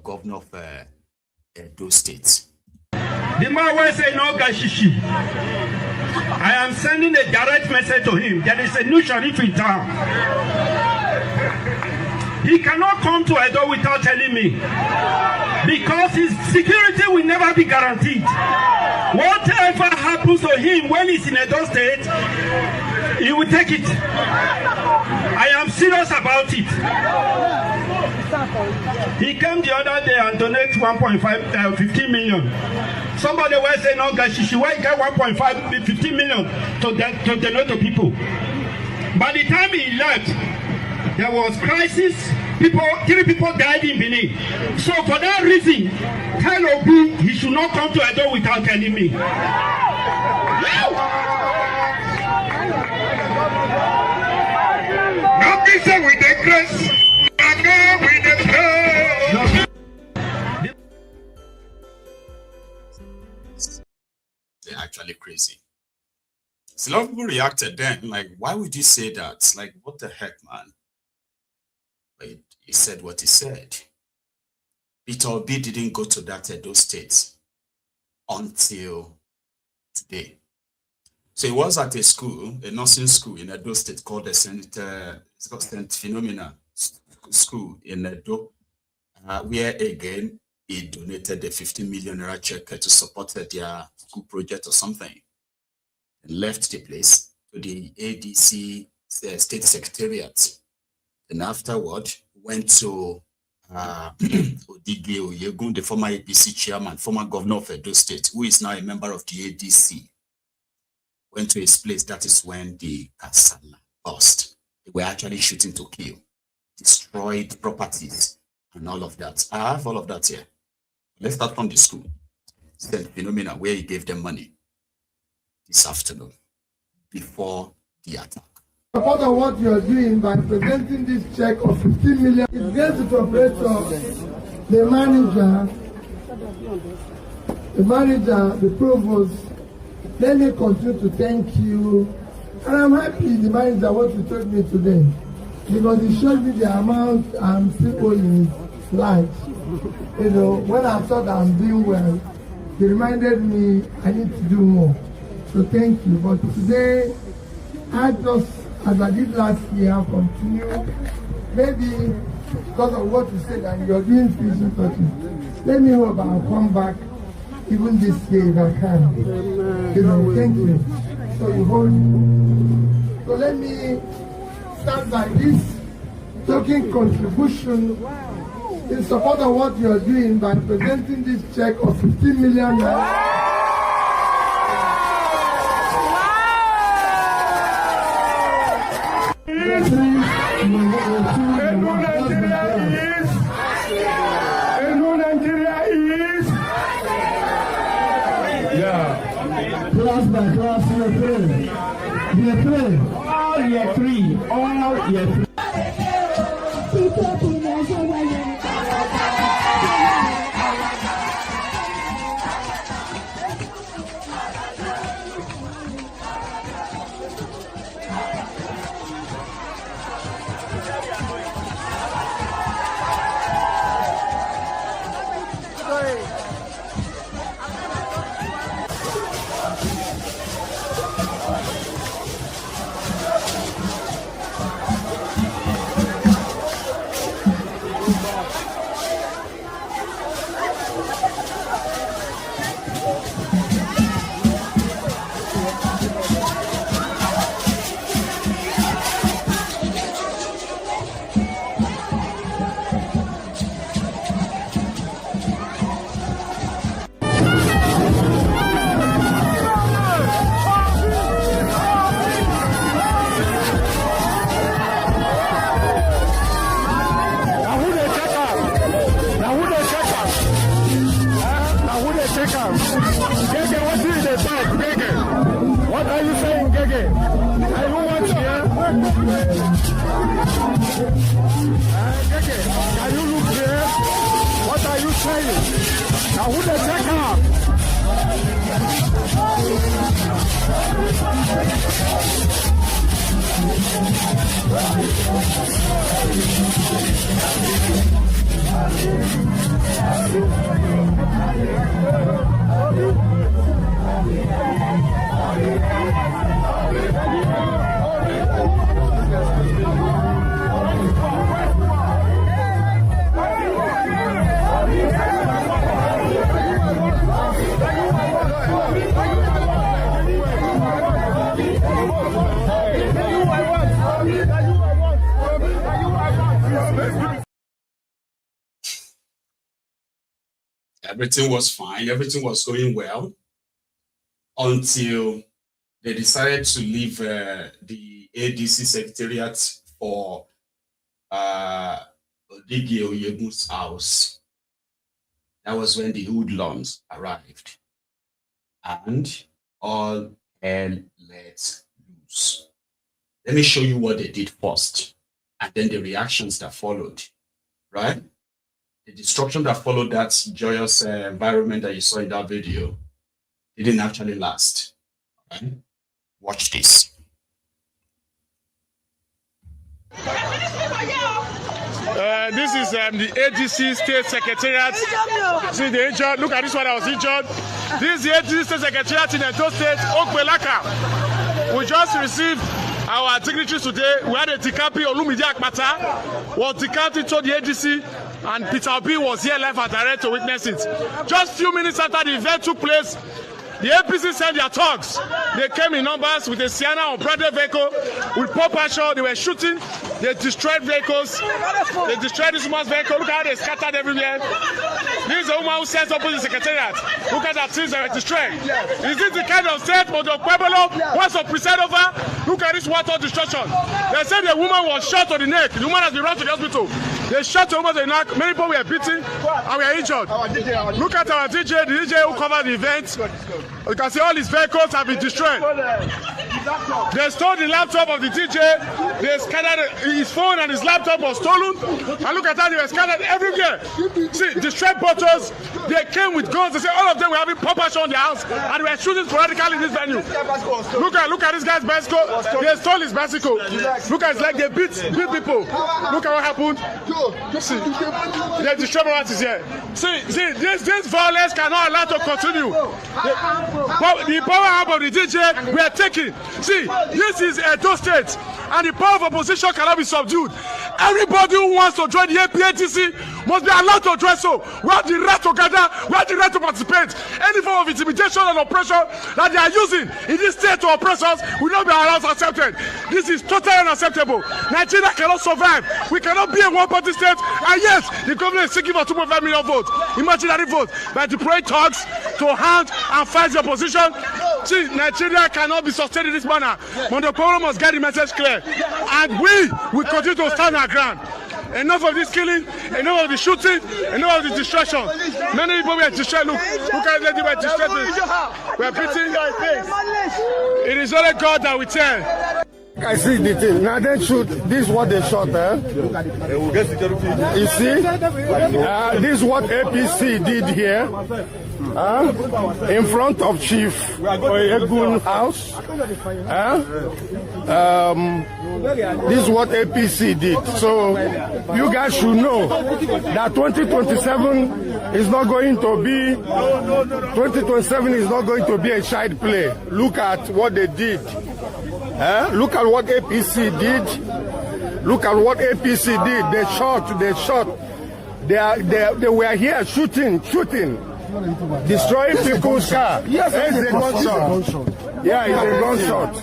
governor of Edo State. The man will say no gashishi. I am sending a direct message to him. There is a new sheriff in town. He cannot come to Edo without telling me, because his security will never be guaranteed. Whatever happens to him when he's in Edo State, he will take it. I am serious about it. He came the other day and donated 15 million. Somebody will say, no, Gashishi, why get 15 million to donate to people? By the time he left, there was crisis. 3 people died in Benin. So for that reason, tell Obi he should not come to Edo without telling me. Nothing said with the grace, and with the praise. They're actually crazy. So a lot of people reacted then, like, why would you say that? Like, what the heck, man? But he said what he said. Peter Obi didn't go to that Edo State until today. So he was at a school, a nursing school in Edo State called the St. Philomena School in Edo, where again he donated the 50 million naira check to support their school project or something, and left the place to the ADC state secretariat. And afterward went to Maiyegun, the former IVPC chairman, former governor of Edo State, who is now a member of the ADC. Went to his place. That is when the Kasala burst. They were actually shooting to kill, destroyed properties, and all of that. I have all of that here. Let's start from the school. St. Philomena, where he gave them money this afternoon before the attack. Part of what you are doing by presenting this check of 15 million, it gets to the operator, the manager, the provost. Let me continue to thank you. And I'm happy, the manager, what you told me today, because it showed me the amount I'm still owing his life. You know, when I thought I'm doing well, he reminded me I need to do more. So thank you. But today, I just, as I did last year, I'll continue. Maybe because of what you said and you're doing fishing touching. Let me hope I'll come back even this year if I can. You know, thank you. So you hold. So let me start by this token contribution in support of what you are doing by presenting this check of 15 million. Class by class, year three. All year three. What are you saying, Gege? Are you watching here? Gege, can you look here? What are you saying? Now who the checker? Everything was fine. Everything was going well until they decided to leave the ADC secretariat for Maiyegun's house. That was when the hoodlums arrived, and all hell let loose. Let me show you what they did first, and then the reactions that followed, right? The destruction that followed that joyous environment that you saw in that video didn't actually last. Right? Watch this. This is the ADC State Secretariat. See the injured. Look at this one. I was injured. This is the ADC State Secretariat in Edo State, Okwelaka. We just received our dignitaries today. We had a Tikapi Olumide Akpata was decanted to the AGC, and Peter Obi was here live and direct to witness it. Just few minutes after the event took place, the APC sent their thugs. They came in numbers with a Sienna or branded vehicle with pop passion. They were shooting. They destroyed vehicles. They destroyed this woman's vehicle. Look how they scattered everywhere. This is a woman who sets up in the secretariat. Look at that things that were destroyed. Is this the kind of state Mondo Pueblo wants to present over? Look at this water destruction. They said the woman was shot to the neck. The woman has been brought to the hospital. They shot the woman to the neck. Many people were beaten and were injured. Look at our DJ, the DJ who covered the event. You can see all his vehicles have been destroyed. They stole the laptop of the DJ. They scattered his phone, and his laptop was stolen. And look at how they were scattered everywhere. See, destroyed bottles. They came with guns. They say all of them were having poppers on their house, and they were shooting sporadically in this venue. Look at this guy's bicycle. They stole his bicycle. Look at it's like they beat people. Look at what happened. See, they destroyed what is here. See, this violence cannot allow to continue. The power arm of the DJ we are taking. See, this is Edo State, and the power of opposition cannot be subdued. Everybody who wants to join the APATC must be allowed to join. So we have the right to gather, we have the right to participate. Any form of intimidation and oppression that they are using in this state to oppress us will not be allowed accepted. This is totally unacceptable. Nigeria cannot survive. We cannot be a one-party state. And yes, the government is seeking for 2.5 million votes, imaginary votes, by deploying thugs to hand and fight the opposition. See, Nigeria cannot be sustained in this manner. Mondo Pueblo must get the message clear, and we will continue to stand our ground. Enough of this killing, enough of the shooting, enough of the destruction. Many people were destroyed. Look at them, they were destroyed. We are beating. It is only God that we tell. I see the thing. Now they shoot. This is what they shot. You see? This is what APC did here. In front of Chief Maiyegun house. This is what APC did. So you guys should know that 2027 is not going to be 2027 is not going to be a child play. Look at what they did. Look at what APC did. Look at what APC did. They shot. They were here shooting, destroying people's car. Yes, it's a gunshot. Yeah, it's a gunshot.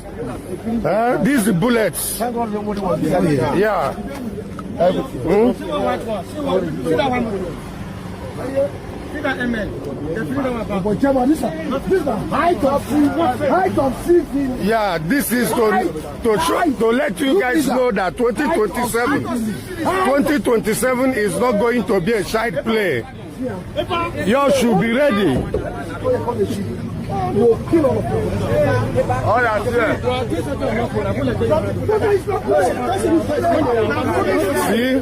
These bullets. Yeah. Yeah, this is to let you guys know that 2027 is not going to be a child play. You should be ready. See,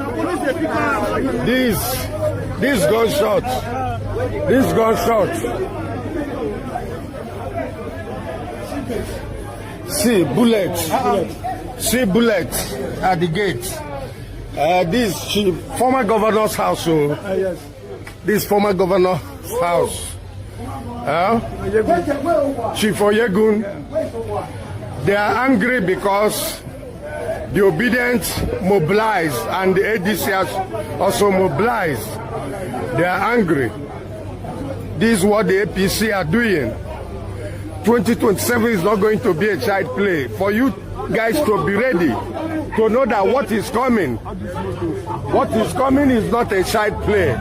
this gunshot. This gunshot. See bullets. See bullets at the gate. This former governor's house. This former governor's house. Chief Maiyegun. They are angry because the obedient mobilized and the ADC has also mobilized. They are angry. This is what the APC are doing. 2027 is not going to be a child play. For you guys to be ready, to know that what is coming is not a child play.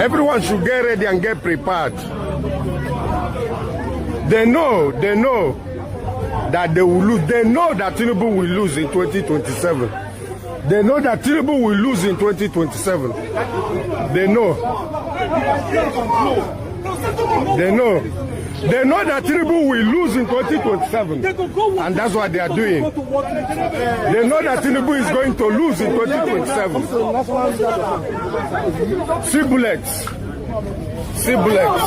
Everyone should get ready and get prepared. They know that they will lose. They know that Tinubu will lose in 2027. They know that Tinubu will lose in 2027. They know. They know that Tinubu will lose in 2027. And that's what they are doing. They know that Tinubu is going to lose in 2027. See bullets. See bullets.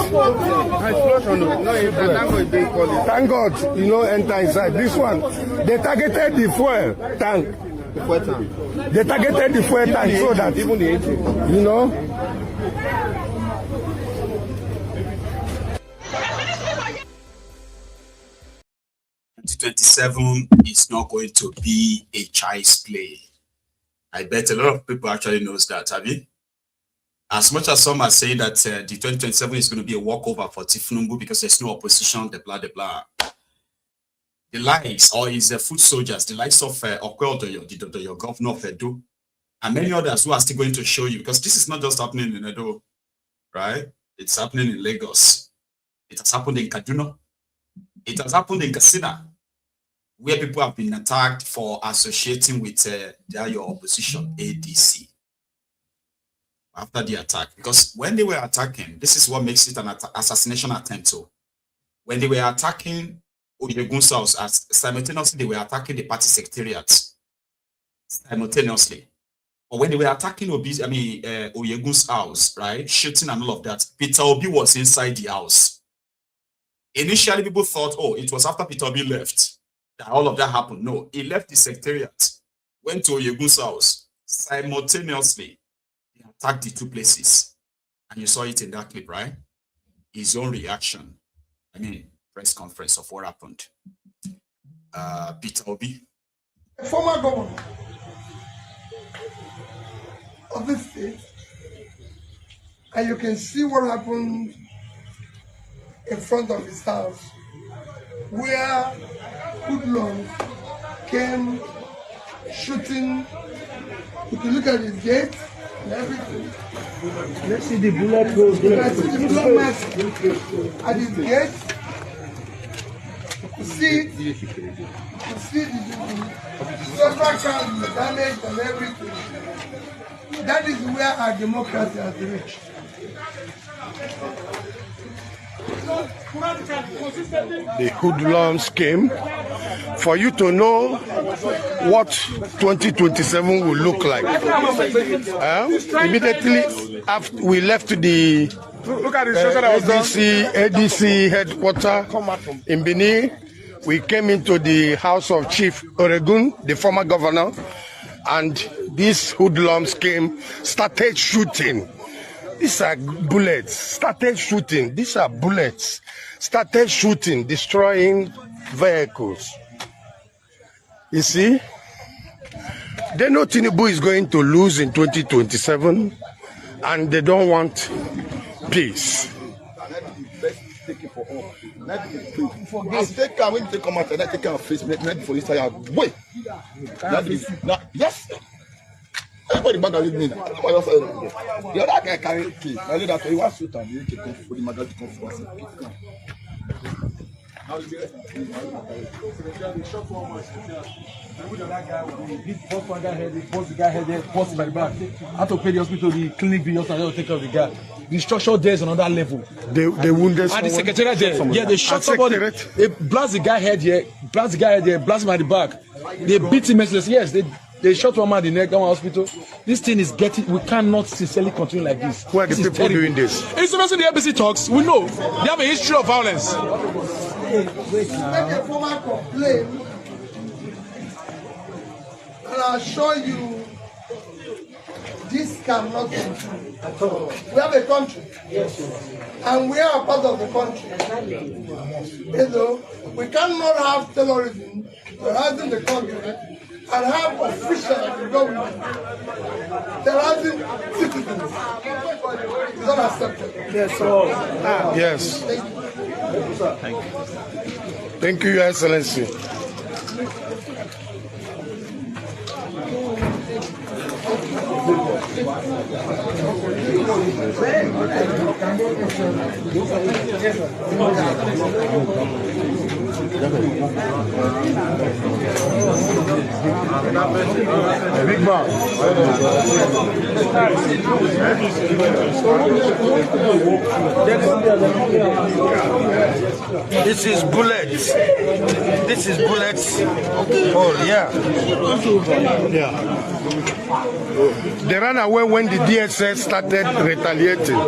Thank God, enter inside. This one, they targeted the fuel tank. They targeted the fuel tank so that, 2027 is not going to be a child's play. I bet a lot of people actually knows that, have you? As much as some are saying that the 2027 is going to be a walkover for Tinubu because there's no opposition, the blah, the blah. The likes, or is the foot soldiers, the likes of Okweodoyo, your governor of Edo, and many others who are still going to show you, because this is not just happening in Edo, right? It's happening in Lagos. It has happened in Kaduna. It has happened in Katsina, where people have been attacked for associating with your opposition, ADC. After the attack, because when they were attacking, this is what makes it an assassination attempt. So when they were attacking Maiyegun's house, simultaneously they were attacking the party secretariat simultaneously. But when they were attacking Maiyegun's house, right, shooting and all of that, Peter Obi was inside the house. Initially, people thought, oh, it was after Peter Obi left that all of that happened. No, he left the secretariat, went to Maiyegun's house simultaneously. Attacked the two places, and you saw it in that clip, right? His own reaction, press conference of what happened. Peter Obi, former governor of this state, and you can see what happened in front of his house, where hoodlums came shooting. If you look at his gate, everything. Let's see the bullet holes there. Let's see the bullet marks at his gate. You see the several cars, the damage and everything. That is where our democracy has reached. The hoodlums came for you to know what 2027 will look like. Immediately after we left the ADC headquarters in Benin, we came into the house of Chief Oregun, the former governor, and these hoodlums came, started shooting. These are bullets, started shooting. These are bullets, started shooting, destroying vehicles. You see, they know Tinubu is going to lose in 2027, and they don't want peace. Yes. Everybody magazine me. The other guy carry key. I know that he wants to shoot and he can for the magazine to come for us. Post the guy head, post by the back. I have to pay the hospital, the clinic bills, and I have to take care of the guy. The structure there is another level. They wounded someone. And the secretariat there, yeah, they shot somebody. They blast the guy head here, blast him at the back. They beat him merciless. Yes, they shot one man in the neck, down hospital. This thing is getting, we cannot sincerely continue like this. Who are the people doing this? It's the IVPC talks, we know. They have a history of violence. Make a formal complaint, and I assure you, this cannot continue at all. We have a country, and we are a part of the country. You know, we cannot have terrorism terrorizing the country and have officials that will go with it. Terrorizing citizens is not acceptable. Yes, sir. Yes. Thank you. Thank you, Your Excellency. Big man. This is bullets. This is bullets. Oh, yeah. Yeah. They ran away when the DSS started retaliating.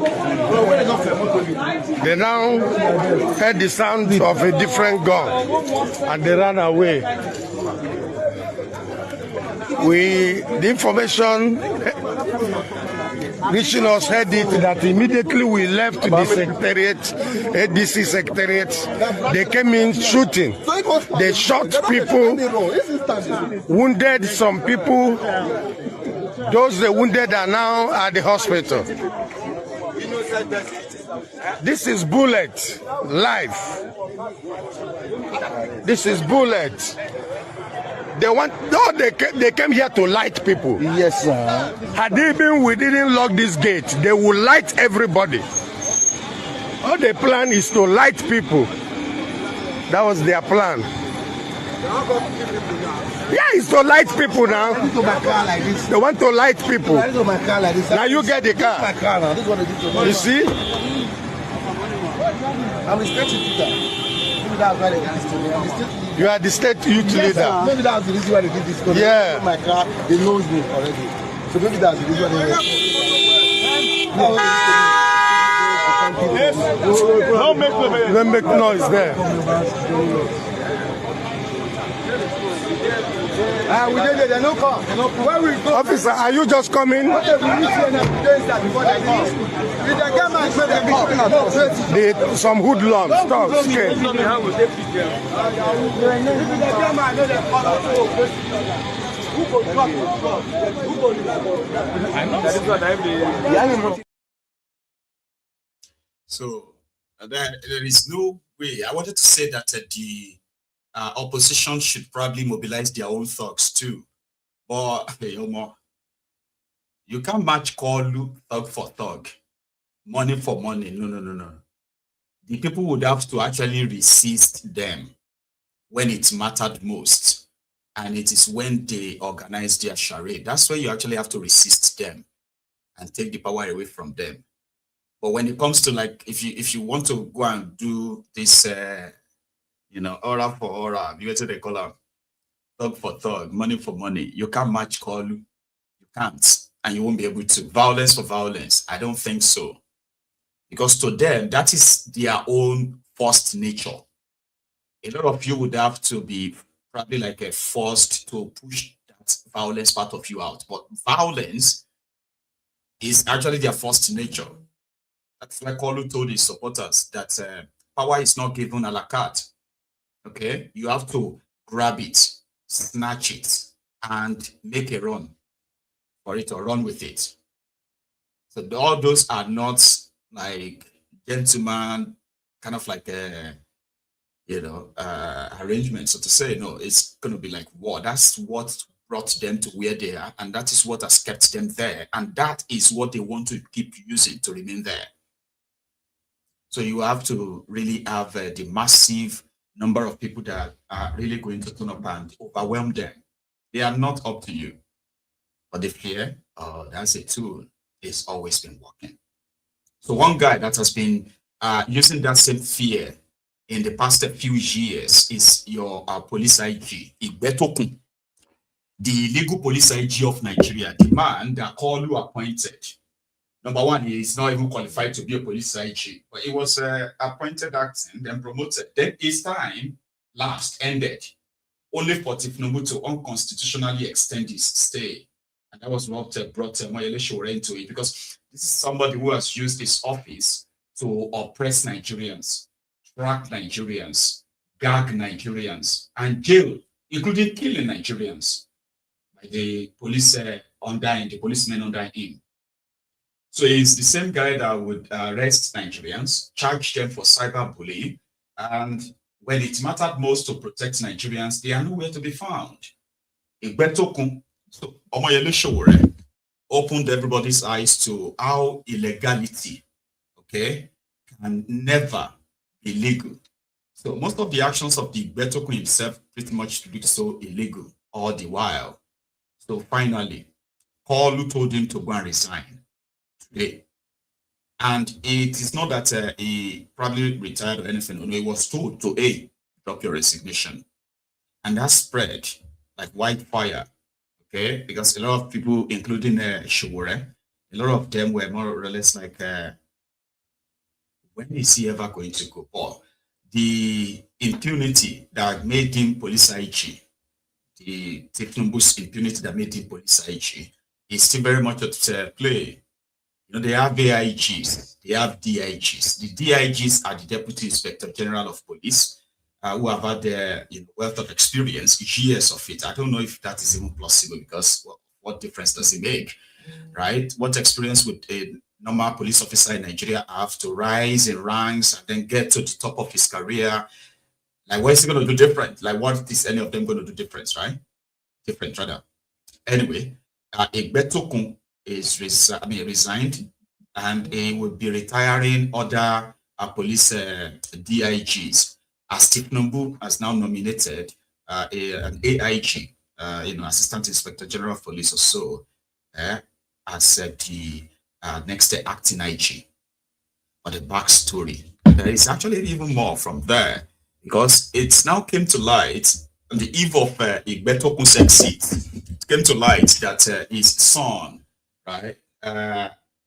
They now heard the sound of a different gun and they ran away. The information reaching us heard it that immediately we left the secretariat, ADC secretariat, they came in shooting. They shot people, wounded some people. Those they wounded are now at the hospital. This is bullet, life. This is bullet. They want, no, they came here to light people. Yes, sir. Had it been we didn't lock this gate, they will light everybody. All the plan is to light people. That was their plan. Yeah, it's to light people now. They want to light people. Now you get the car. You see? I'm the state youth leader. You are the state youth leader. Maybe that's the reason why they did this. Yeah. My car, they knows me already. So maybe that's the reason why they Don't make noise there. We did it, no car. Where we go? Officer, are you just coming? Some hoodlums, stop, scared. So there is no way. I wanted to say that the opposition should probably mobilize their own thugs too. But you can't match call thug for thug, money for money. No. The people would have to actually resist them when it mattered most. And it is when they organize their Sharia. That's where you actually have to resist them and take the power away from them. But when it comes to, like, if you want to go and do this, aura for aura, you what they call it, thug for thug, money for money, you can't match call. You can't, and you won't be able to. Violence for violence, I don't think so. Because to them, that is their own first nature. A lot of you would have to be probably like forced to push that violence part of you out. But violence is actually their first nature. That's why Kolu told his supporters that power is not given a la carte. Okay? You have to grab it, snatch it, and make a run for it or run with it. So all those are not like gentleman, kind of like a arrangement, so to say. No, it's going to be like war. That's what brought them to where they are, and that is what has kept them there, and that is what they want to keep using to remain there. So you have to really have the massive number of people that are really going to turn up and overwhelm them. They are not up to you, but the fear, that's a tool, it's always been working. So one guy that has been using that same fear in the past few years is your police IG, Igbetokun, the illegal police IG of Nigeria, the man that Kolu appointed. Number one, he is not even qualified to be a police IG, but he was appointed acting, then promoted. Then his time last ended, only for Tinubu to unconstitutionally extend his stay. And that was what brought Maiyegun into it, because this is somebody who has used his office to oppress Nigerians, track Nigerians, gag Nigerians, and jail, including killing Nigerians by the police the policemen under him. So he's the same guy that would arrest Nigerians, charge them for cyberbullying, and when it mattered most to protect Nigerians, they are nowhere to be found. Igbetokun, so Maiyegun opened everybody's eyes to how illegality, okay, can never be legal. So most of the actions of the Igbetokun himself pretty much look so illegal all the while. So finally, Kolu told him to go and resign today. And it is not that he probably retired or anything. No, he was told to, hey, drop your resignation. And that spread like wildfire, okay? Because a lot of people, including Showore, a lot of them were more or less like, when is he ever going to go? Or the impunity that made him police IG, the Tinubu's impunity that made him police IG, is still very much at play. You know, they have AIGs, they have DIGs. The DIGs are the Deputy Inspector General of Police, who have had their wealth of experience, years of it. I don't know if that is even possible because what difference does it make, right? What experience would a normal police officer in Nigeria have to rise in ranks and then get to the top of his career? Like, what is he going to do different? Like, what is any of them going to do different, right? Different, rather. Anyway, Igbetokun is resigned, and he will be retiring other police DIGs. As Tinubu has now nominated an AIG, Assistant Inspector General of Police or so, as the next acting IG. But the backstory, there is actually even more from there, because it's now came to light on the eve of Igbetokun's exit. It came to light that his son, right,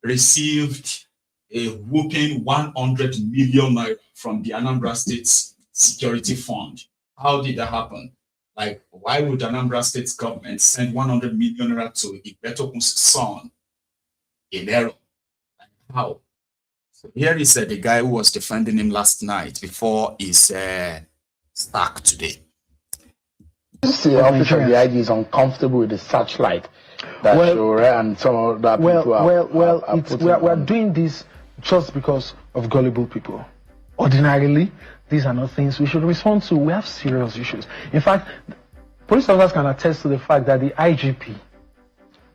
received a whooping 100 million naira from the Anambra State's security fund. How did that happen? Like, why would Anambra State government send 100 million naira to Igbetokun's son in error? Like, how? So here is the guy who was defending him last night before his stack today. The officer of the IG is uncomfortable with the searchlight that Sharia and some other people we're doing this just because of gullible people. Ordinarily, these are not things we should respond to. We have serious issues. In fact, police officers can attest to the fact that the IGP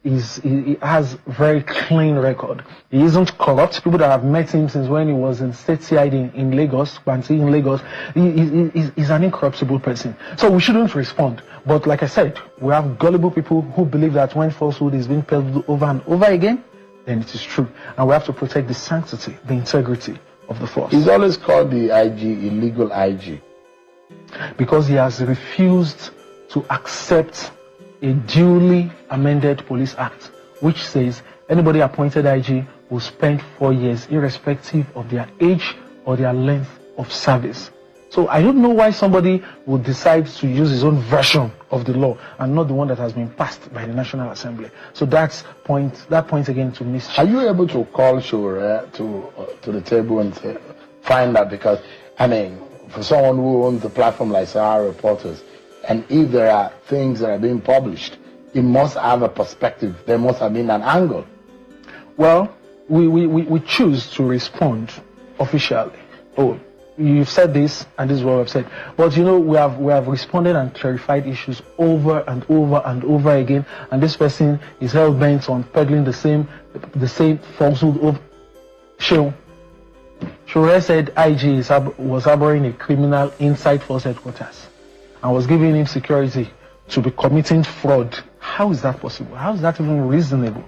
he has very clean record. He isn't corrupt. People that have met him since when he was in state CID in Lagos, Bansi in Lagos, he's an incorruptible person. So we shouldn't respond. But like I said, we have gullible people who believe that when falsehood is being peddled over and over again, then it is true. And we have to protect the sanctity, the integrity of the force. He's always called the IG illegal IG. Because he has refused to accept a duly amended Police Act, which says anybody appointed IG will spend 4 years irrespective of their age or their length of service. So I don't know why somebody would decide to use his own version of the law and not the one that has been passed by the National Assembly. So that points again to mischief. Are you able to call Sharia to the table and say, find that? Because, I mean, for someone who owns a platform like Sahara Reporters, and if there are things that are being published, it must have a perspective. There must have been an angle. Well, we choose to respond officially. Oh, you've said this, and this is what I've said. But you know, we have responded and clarified issues over and over and over again. And this person is hell bent on peddling the same falsehood of Sharia said IG was harboring a criminal inside force headquarters and was giving him security to be committing fraud. How is that possible? How is that even reasonable?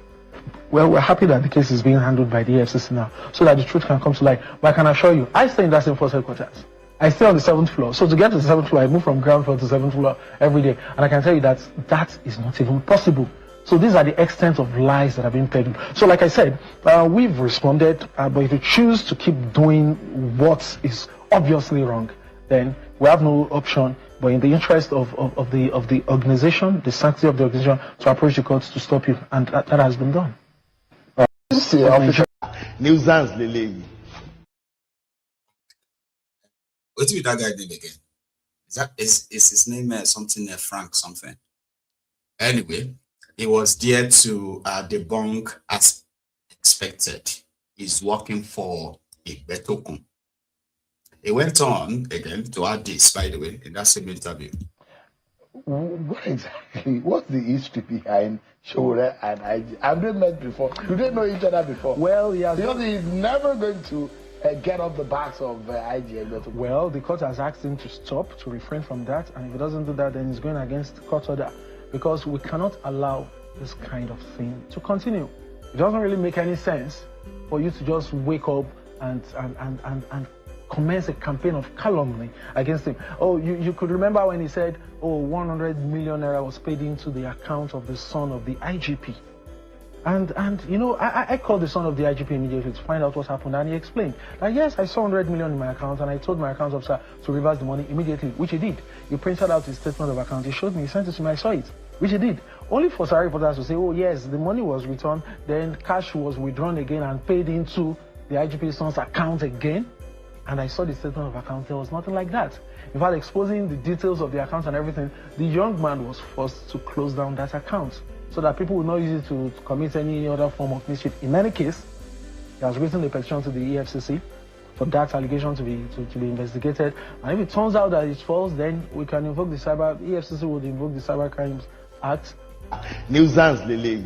Well, we're happy that the case is being handled by the EFCC now, so that the truth can come to light. But I can assure you, I stay in that same force headquarters. I stay on the 7th floor. So to get to the 7th floor, I move from ground floor to 7th floor every day. And I can tell you that that is not even possible. So these are the extent of lies that have been peddled. So like I said, we've responded, but if you choose to keep doing what is obviously wrong, then we have no option but in the interest of the organization, the sanctity of the organization, to approach the courts to stop you, and that has been done. Nuisance, Lily. What's with that guy name again? Is his name something Frank something? Anyway, he was there to debunk as expected. He's working for Igbetokun. He went on again to add this, by the way, in that same interview. What exactly? What's the history behind Sharia and IG? Have they met before? Do they know each other before? Well, he has. Because he's never going to get off the backs of IG. Well, the court has asked him to stop, to refrain from that, and if he doesn't do that, then he's going against the court order, because we cannot allow this kind of thing to continue. It doesn't really make any sense for you to just wake up and commence a campaign of calumny against him. Oh, you could remember when he said, oh, 100 million naira was paid into the account of the son of the IGP. And you know, I called the son of the IGP immediately to find out what happened, and he explained that yes, I saw 100 million in my account, and I told my account officer to reverse the money immediately, which he did. He printed out his statement of account, he showed me, he sent it to me, I saw it. which he did. Only for Sharia reporters to say, oh yes, the money was returned, then cash was withdrawn again and paid into the IGP son's account again. And I saw the statement of account, there was nothing like that. In fact, exposing the details of the account and everything, the young man was forced to close down that account so that people would not use it to commit any other form of mischief. In any case, he has written a petition to the EFCC for that allegation to be investigated. And if it turns out that it's false, then we can invoke the EFCC would invoke the Cyber Crimes Act. Nuisance lele.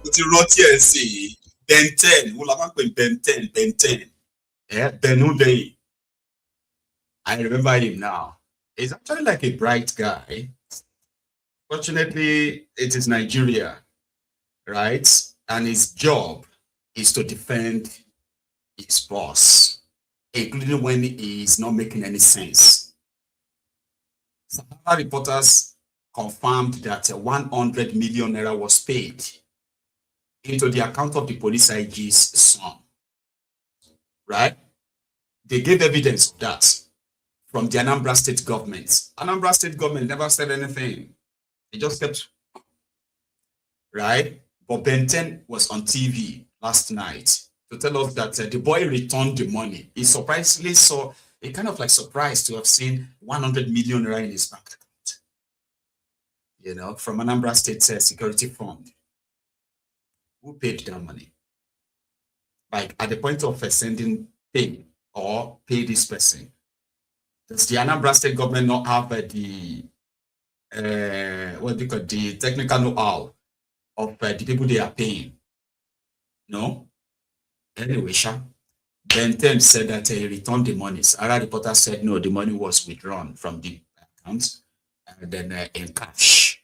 Ó ti rántí ẹ̀ sí Ben 10, wọ́n la máa ń pè Ben 10. Benudei. I remember him now. He's actually like a bright guy. Fortunately, it is Nigeria, right? And his job is to defend his boss, including when he is not making any sense. Some other reporters confirmed that 100 million naira was paid into the account of the police IG's son, right? They gave evidence of that from the Anambra State government. Anambra State government never said anything. They just kept, right? But Ben 10 was on TV last night to tell us that the boy returned the money. He surprisingly saw, he kind of like surprised to have seen 100 million naira in his bank account, you know, from Anambra State Security Fund. Who paid that money? Like at the point of sending pay or pay this person, does the Anambra State government not have the what they call the technical know-how of the people they are paying? No. Anyway, Ben 10 said that he returned the money. Other reporter said no, the money was withdrawn from the accounts and then in cash.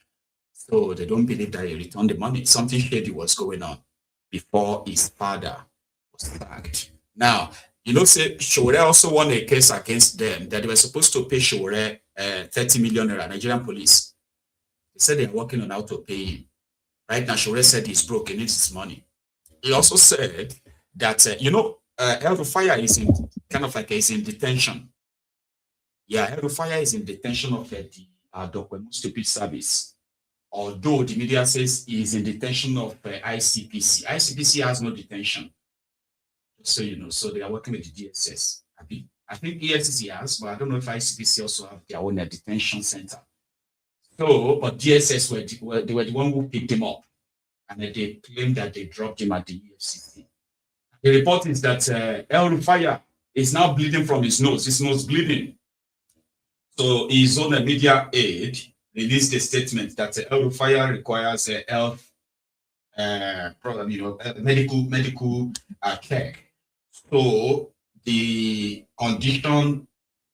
So they don't believe that he returned the money. Something shady was going on before his father was sacked. Now, you know, say Sharia also won a case against them that they were supposed to pay Sharia 30 million naira, Nigerian police. They said they're working on how to pay him. Right now, Sharia said he's broke, he needs his money. He also said that, you know, Rufire is in kind of like he's in detention. Yeah, Rufire is in detention of the document stupid service. Although the media says he is in detention of ICPC. ICPC has no detention. So, you know, so they are working with the DSS. I think EFCC has, but I don't know if ICPC also have their own detention center. So, but DSS were the one who picked him up. And they claimed that they dropped him at the EFCC. The report is that Rufire is now bleeding from his nose bleeding. So his own media aide released a statement that Rufire requires a health problem, you know, medical care. So the condition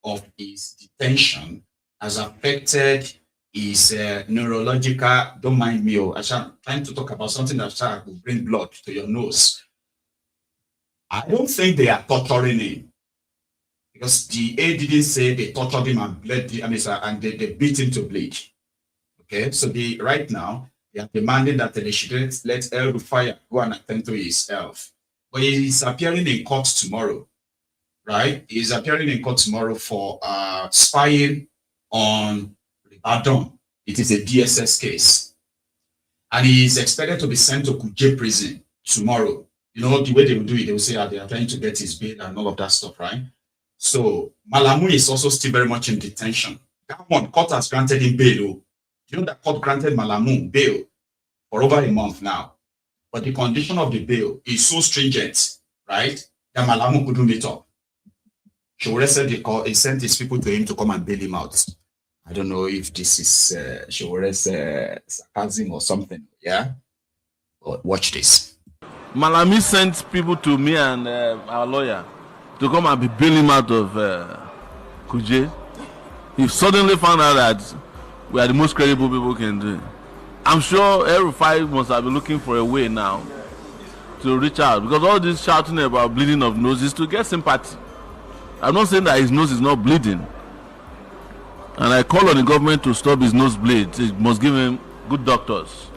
of his detention has affected his neurological. Don't mind me, I'm trying to talk about something that will bring blood to your nose. I don't think they are torturing him, because the aide didn't say they tortured him and bled him, and they beat him to bleed. Okay, so right now they are demanding that they shouldn't let Rufire go and attend to his health. But he is appearing in court tomorrow, right? He is appearing in court tomorrow for spying on Adam. It is a DSS case. And he is expected to be sent to Kuje prison tomorrow. You know, the way they will do it, they will say they are trying to get his bail and all of that stuff, right? So Malamu is also still very much in detention. That one, court has granted him bail. You know that court granted Malamu bail for over a month now. But the condition of the bail is so stringent, right, that Malamu couldn't meet up. Shore said he sent his people to him to come and bail him out. I don't know if this is Shore's sarcasm or something, yeah? But watch this. Malami sent people to me and our lawyer to come and be bailing him out of Kuje. He suddenly found out that we are the most credible people can do. I'm sure Rufai must have been looking for a way now to reach out, because all this shouting about bleeding of nose is to get sympathy. I'm not saying that his nose is not bleeding, and I call on the government to stop his nose bleeds. It must give him good doctors,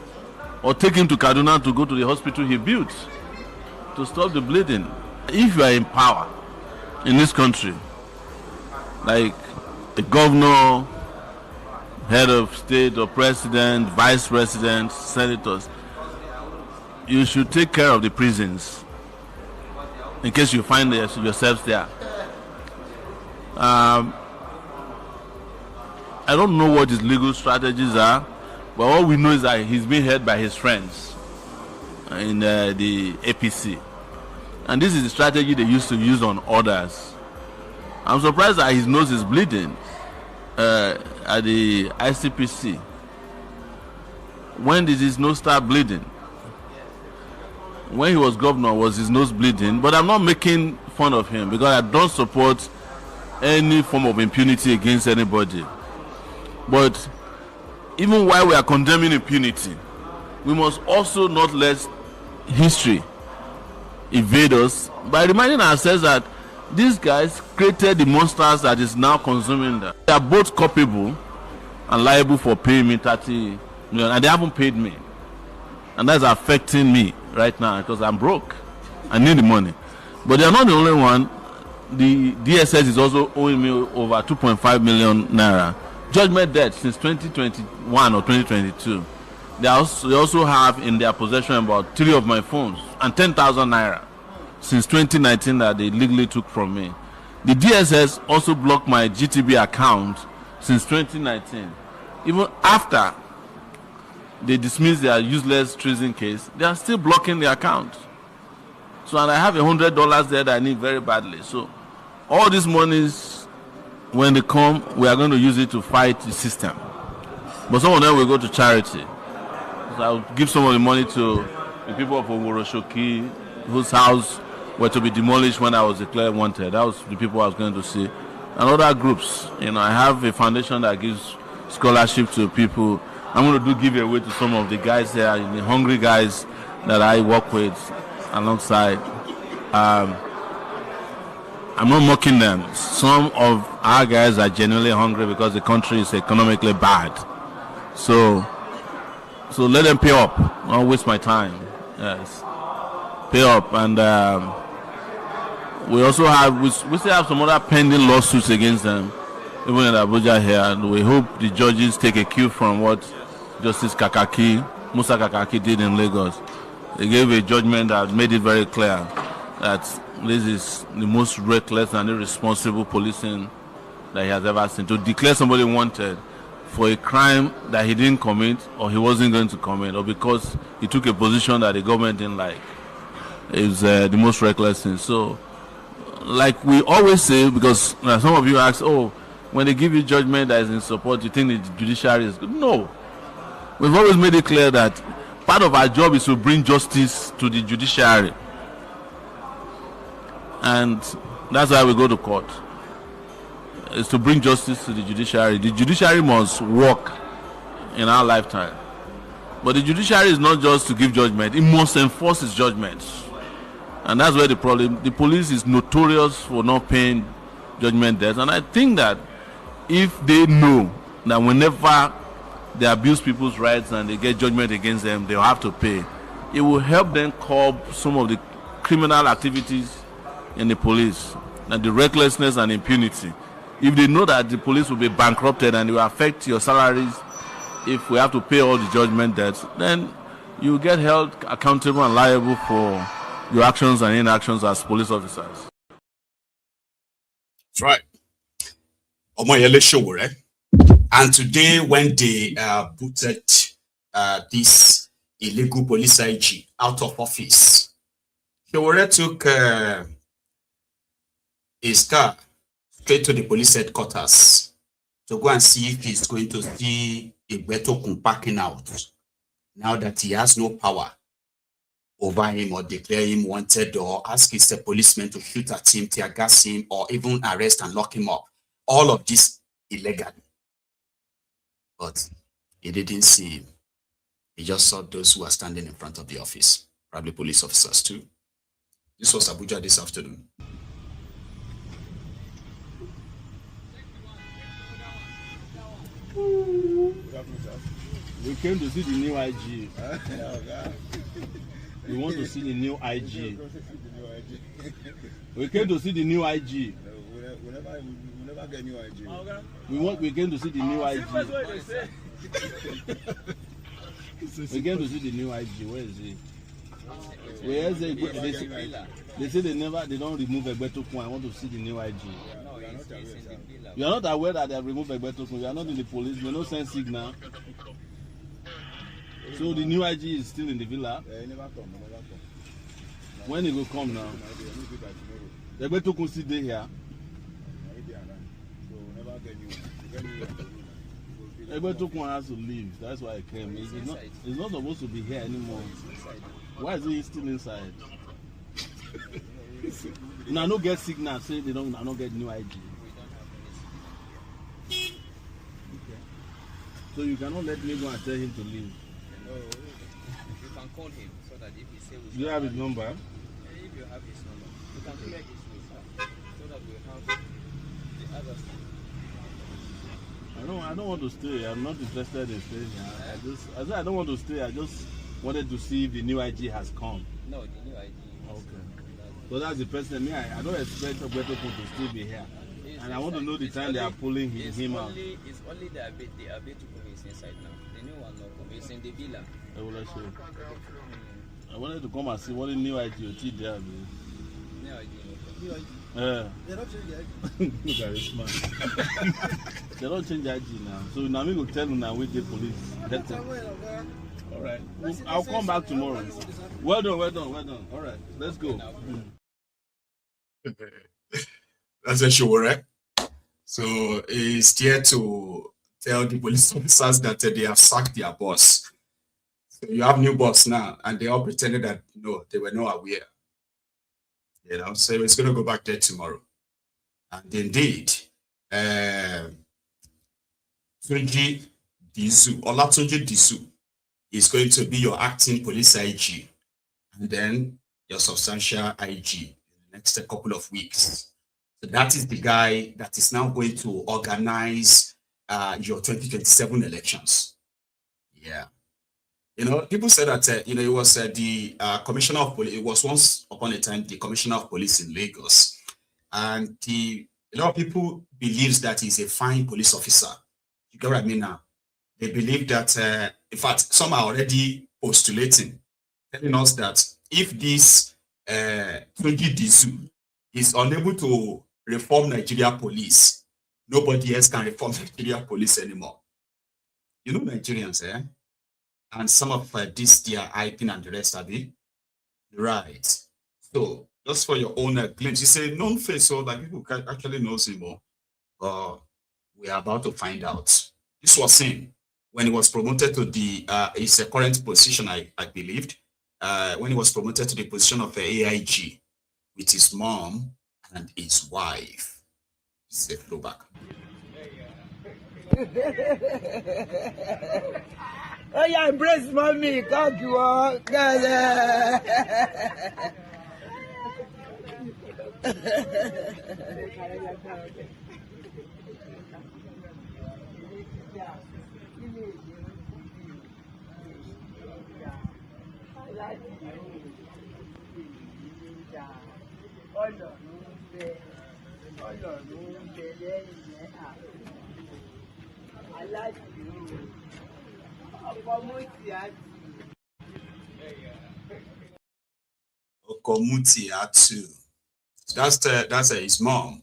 or take him to Kaduna to go to the hospital he built to stop the bleeding. If you are in power in this country, like the governor, head of state or president, vice president, senators, you should take care of the prisons in case you find yourselves there. I don't know what his legal strategies are, but all we know is that he's being held by his friends in the APC. And this is the strategy they used to use on others. I'm surprised that his nose is bleeding at the ICPC. When did his nose start bleeding? When he was governor, was his nose bleeding? But I'm not making fun of him because I don't support any form of impunity against anybody. But even while we are condemning impunity, we must also not let history evade us by reminding ourselves that these guys created the monsters that is now consuming them. They are both culpable and liable for paying me 30 million, and they haven't paid me. And that's affecting me right now because I'm broke. I need the money. But they are not the only one. The DSS is also owing me over 2.5 million naira. Judgment debt since 2021 or 2022. They also have in their possession about 3 of my phones and 10,000 naira since 2019 that they legally took from me. The DSS also blocked my GTB account since 2019. Even after they dismissed their useless treason case, they are still blocking the account. So, and I have $100 there that I need very badly. So all these monies, when they come, we are going to use it to fight the system. But some of them will go to charity. So I'll give some of the money to the people of Oworoshoki, whose house were to be demolished when I was declared wanted. That was the people I was going to see. And other groups. You know, I have a foundation that gives scholarship to people. I'm going to do giveaway to some of the guys there, the hungry guys that I work with alongside. I'm not mocking them. Some of our guys are genuinely hungry because the country is economically bad. So let them pay up. Don't waste my time. Yes, pay up. And we also have we still have some other pending lawsuits against them, even in Abuja here. And we hope the judges take a cue from what Justice Musa Kakaki did in Lagos. They gave a judgment that made it very clear that this is the most reckless and irresponsible policing that he has ever seen. To declare somebody wanted for a crime that he didn't commit or he wasn't going to commit, or because he took a position that the government didn't like, is the most reckless thing. So, like we always say, because some of you ask, oh, when they give you judgment that is in support, you think the judiciary is good? No. We've always made it clear that part of our job is to bring justice to the judiciary. And that's why we go to court. Is to bring justice to the judiciary. The judiciary must work in our lifetime. But the judiciary is not just to give judgment, it must enforce its judgments. And that's where the problem, the police is notorious for not paying judgment debts. And I think that if they know that whenever they abuse people's rights and they get judgment against them, they'll have to pay, it will help them curb some of the criminal activities in the police and the recklessness and impunity. If they know that the police will be bankrupted and it will affect your salaries if we have to pay all the judgment debts, then you get held accountable and liable for your actions and inactions as police officers. That's right. Omoyele Showore. And today, when they booted this illegal police IG out of office, Showore took his car straight to the police headquarters to go and see if he's going to see Igbetokun packing out now that he has no power over him or declare him wanted or ask his policemen to shoot at him, tear gas him, or even arrest and lock him up. All of this illegally. But he didn't see him. He just saw those who are standing in front of the office, probably police officers too. This was Abuja this afternoon. We came to see the new IG. We want to see the new IG. We came to see the new IG. We never get new IG. We came to see the new IG. We came to see the new IG. Where is it? Where is it? They say they don't remove Egbetokun. I want to see the new IG. No, it's in the villa. You are not aware that they have removed Egbetokun. You are not in the police. You don't send signal. So the new IG is still in the villa. He never come. When he will come now? Egbetokun still there here. Egbetokun has to leave. That's why I came. He's not supposed to be here anymore. Why is he still inside? Now no get signal. Say they don't. I don't get new IG. Okay. So you cannot let me go and tell him to leave. No, you can call him so that if he say we. Do you have his number? If you have his number, you can clear this with so that we have the other stuff. I don't want to stay. I'm not interested in staying here. I said I don't want to stay. I just wanted to see if the new IG has come. No, the new IG. Okay. So that's the person. Me, I don't expect Egbetokun to still be here. And I want to know the time they are pulling him out. It's only the Egbetokun is inside now. The new one not come. It's in the villa. I wanted to come and see what the new IG is there. New IG. Yeah. They don't change the IG. Look at this man. They don't change the IG now. So now we will tell you now with the police. All right. I'll come back tomorrow. Well done. All right. Let's go. That's a show, right? So he's here to tell the police officers that they have sacked their boss. So you have new boss now, and they all pretended that no, they were not aware. You know, so it's going to go back there tomorrow. And indeed, Olatunji Disu is going to be your acting police IG, and then your substantial IG in the next couple of weeks. So that is the guy that is now going to organize your 2027 elections. Yeah. You know, people say that, it was the commissioner of police. It was once upon a time the commissioner of police in Lagos. And a lot of people believes that he's a fine police officer. You get what I mean now? They believe that, in fact, some are already postulating, telling us that if this Tunji Disu is unable to reform Nigeria police, nobody else can reform Nigeria police anymore. You know Nigerians, eh? And some of this, they are hyping and the rest of it. Right. So, just for your own glimpse, it's a known face so that people can actually know him more. We are about to find out. This was him when he was promoted to the, his current position, I believed, when he was promoted to the position of AIG with his mom and his wife. It's a throwback. Oh yeah, embrace mommy, come you on, I like you. Okomutiatu. That's his mom,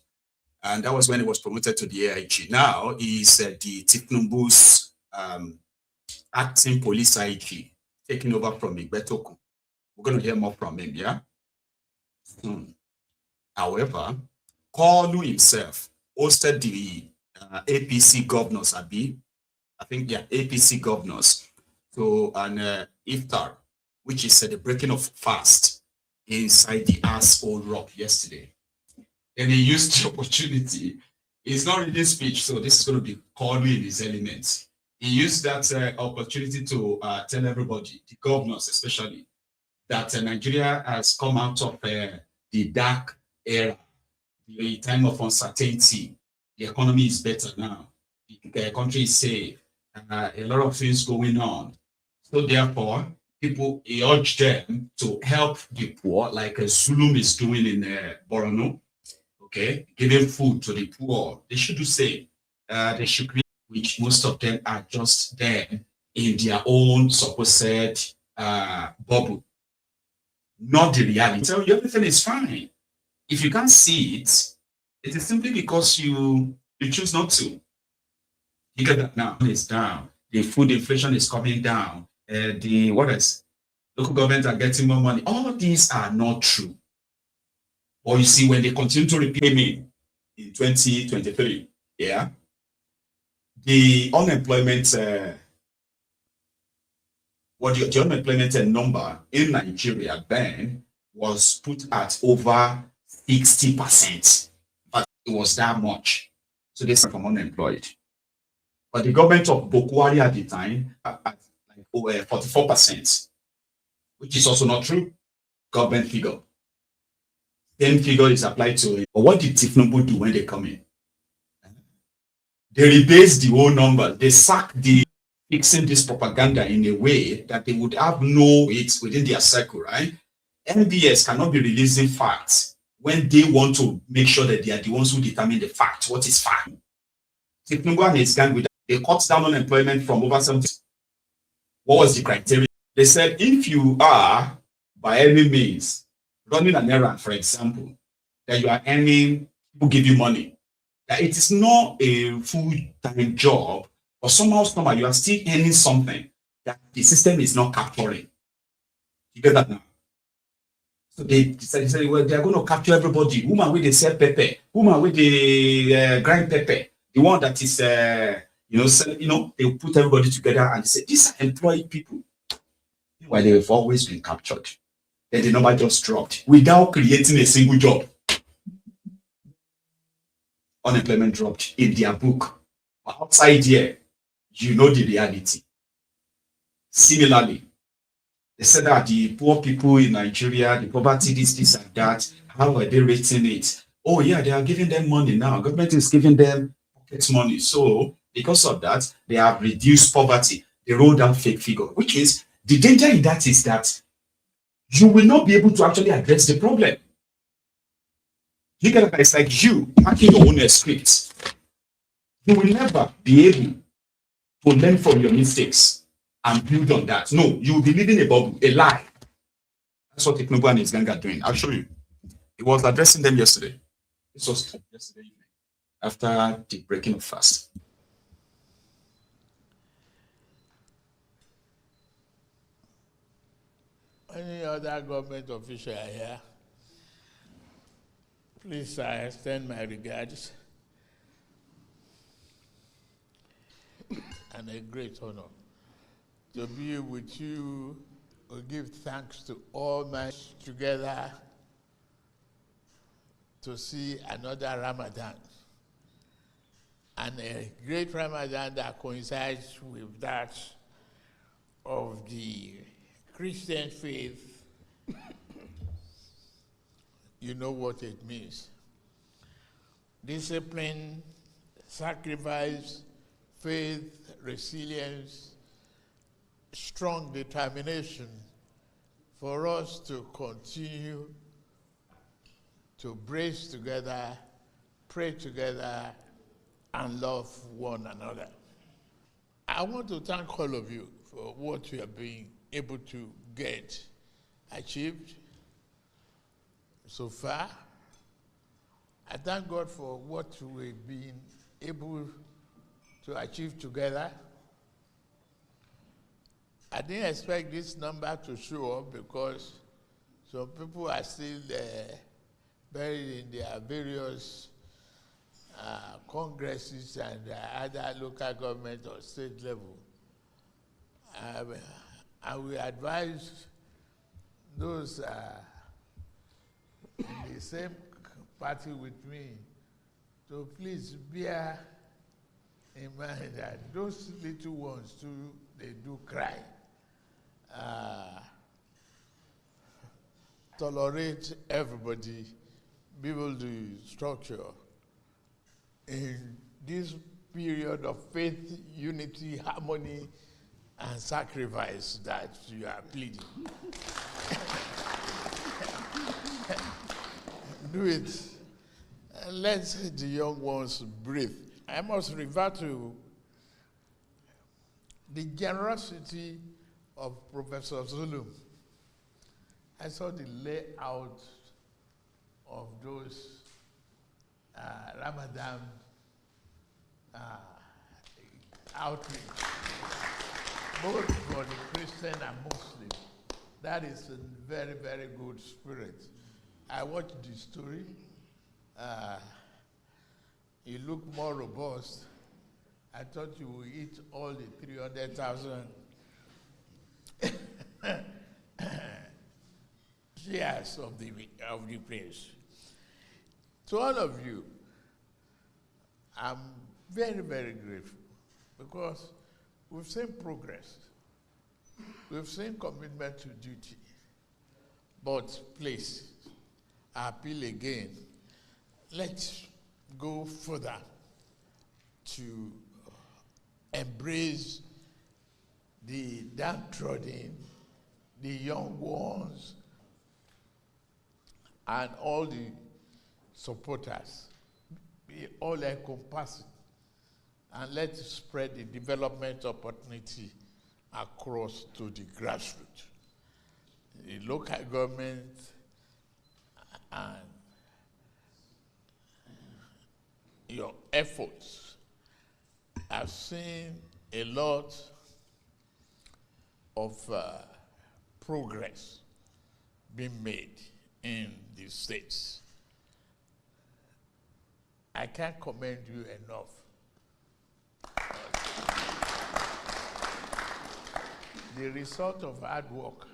and that was when he was promoted to the AIG. Now he's the Tinubu's acting police IG, taking over from Egbetokun. We're going to hear more from him, yeah. However, Kalu himself hosted the APC governors, I think, yeah, APC governors, to an iftar, which is the breaking of fast inside the asshole rock yesterday. And he used the opportunity. It's not reading speech, so this is going to be called in his elements. He used that opportunity to tell everybody, the governors especially, that Nigeria has come out of the dark era, the time of uncertainty. The economy is better now. The country is safe. A lot of things going on. So therefore, he urged them to help the poor, like Zulum is doing in Borno. okay, giving food to the poor. They should do same. They should create, which most of them are just there in their own supposed bubble, not the reality. So everything is fine. If you can't see it, it is simply because you choose not to. You get that now. It's down. The food inflation is coming down. The what else? Local governments are getting more money. All these are not true. Or you see, when they continue to repay me in 2023, yeah, the unemployment, the unemployment number in Nigeria then was put at over 60%, but it was that much. So they start from unemployed. But the government of Bokwari at the time at like over 44%, which is also not true. Government figure. Same figure is applied to it. But what did Tinubu do when they come in? They rebase the whole number. They sack the fixing this propaganda in a way that they would have no weight within their circle, right? MBS cannot be releasing facts when they want to make sure that they are the ones who determine the fact. What is fact? Tinubu and his gang, they cut down unemployment from over 70. What was the criteria? They said if you are, by any means, running an errand, for example, that you are earning, people give you money, that it is not a full-time job, but somehow you are still earning something that the system is not capturing. You get that now? So they said, well, they are going to capture everybody. Woman with the sell pepper, woman with the grind pepper, the one that is, they put everybody together and they say, these are employed people. While they have always been captured. Then the number just dropped without creating a single job. Unemployment dropped in their book. But outside here, you know the reality. Similarly, they said that the poor people in Nigeria, the poverty, this and that, how are they rating it? Oh yeah, they are giving them money now. Government is giving them pocket money. So because of that, they have reduced poverty. They rolled down fake figure, which is the danger in that is that you will not be able to actually address the problem. You get it? It's like you packing your own scripts. You will never be able to learn from your mistakes and build on that. No, you will be living a bubble, a lie. That's what Tinubu and his gang are doing. I'll show you. He was addressing them yesterday. This was yesterday evening, after the breaking of fast. Any other government official here, please I extend my regards and a great honor to be with you. We give thanks to all men together to see another Ramadan, and a great Ramadan that coincides with that of the Christian faith. You know what it means. Discipline, sacrifice, faith, resilience, strong determination for us to continue to brace together, pray together, and love one another. I want to thank all of you for what you have been able to get achieved so far. I thank God for what we've been able to achieve together. I didn't expect this number to show up because some people are still buried in their various congresses and other local government or state level. I will advise those in the same party with me to please bear in mind that those little ones too, they do cry. Tolerate everybody, build the structure in this period of faith, unity, harmony, and sacrifice that you are pleading. Do it. let the young ones breathe. I must refer to the generosity of Professor Zulum. I saw the layout of those Ramadan outreach, both for the Christian and Muslim. That is a very, very good spirit. I watched the story. You look more robust. I thought you would eat all the 300,000 shares of the place. To all of you, I'm very, very grateful because we've seen progress. We've seen commitment to duty. But please, I appeal again, let's go further to embrace the downtrodden, the young ones, and all the supporters, be all encompassing, and let's spread the development opportunity across to the grassroots. The local government and your efforts. I've seen a lot of progress being made in the states. I can't commend you enough. The result of hard work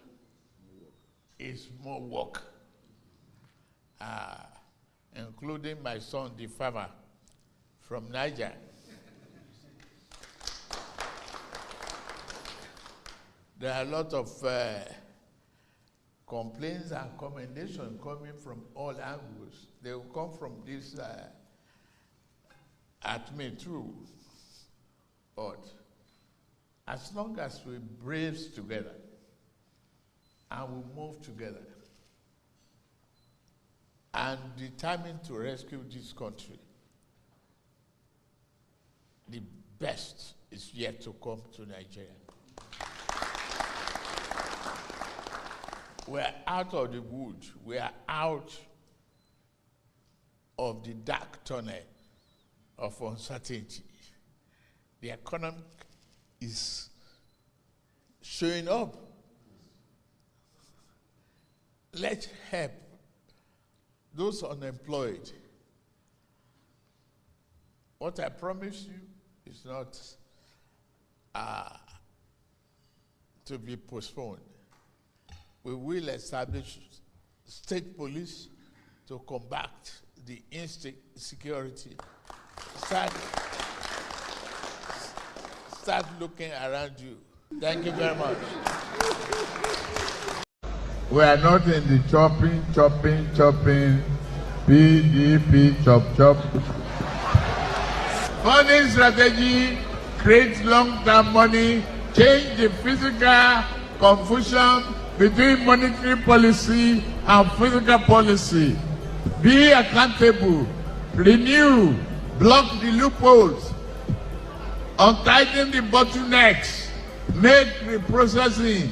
is more work, including my son, the farmer, from Niger. There are a lot of complaints and commendations coming from all angles. They will come from this at me too. But as long as we brace together and we move together and determined to rescue this country, the best is yet to come to Nigeria. We're out of the wood. We are out of the dark tunnel of uncertainty. The economy is showing up. Let's help those unemployed. What I promise you is not to be postponed. We will establish state police to combat the insecurity. Start looking around you. Thank you very much. We are not in the chopping, PDP, chop. Funding strategy creates long-term money, change the physical confusion between monetary policy and physical policy. Be accountable, renew, block the loopholes, untighten the bottlenecks, make reprocessing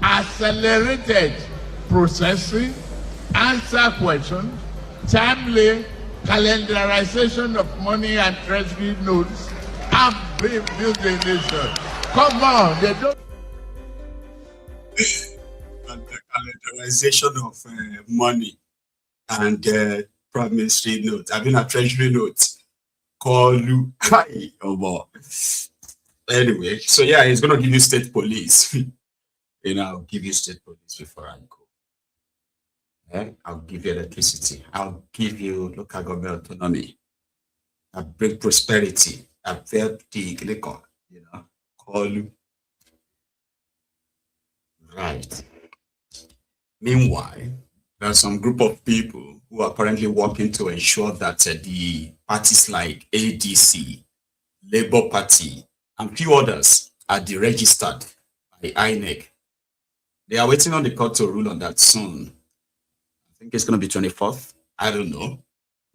accelerated processing, answer questions, timely calendarization of money and treasury notes, and build the nation. Come on, they don't. And the calendarization of money and promissory note. I mean, a treasury note. Call you. Anyway, so yeah, he's gonna give you state police. I'll give you state police before I go. I'll give you electricity. I'll give you local government autonomy. I'll bring prosperity. I'll help the liquor, call you. Right. Meanwhile, there's some group of people who are currently working to ensure that the parties like ADC, Labour Party, and few others are deregistered by INEC. They are waiting on the court to rule on that soon. I think it's going to be 24th. I don't know.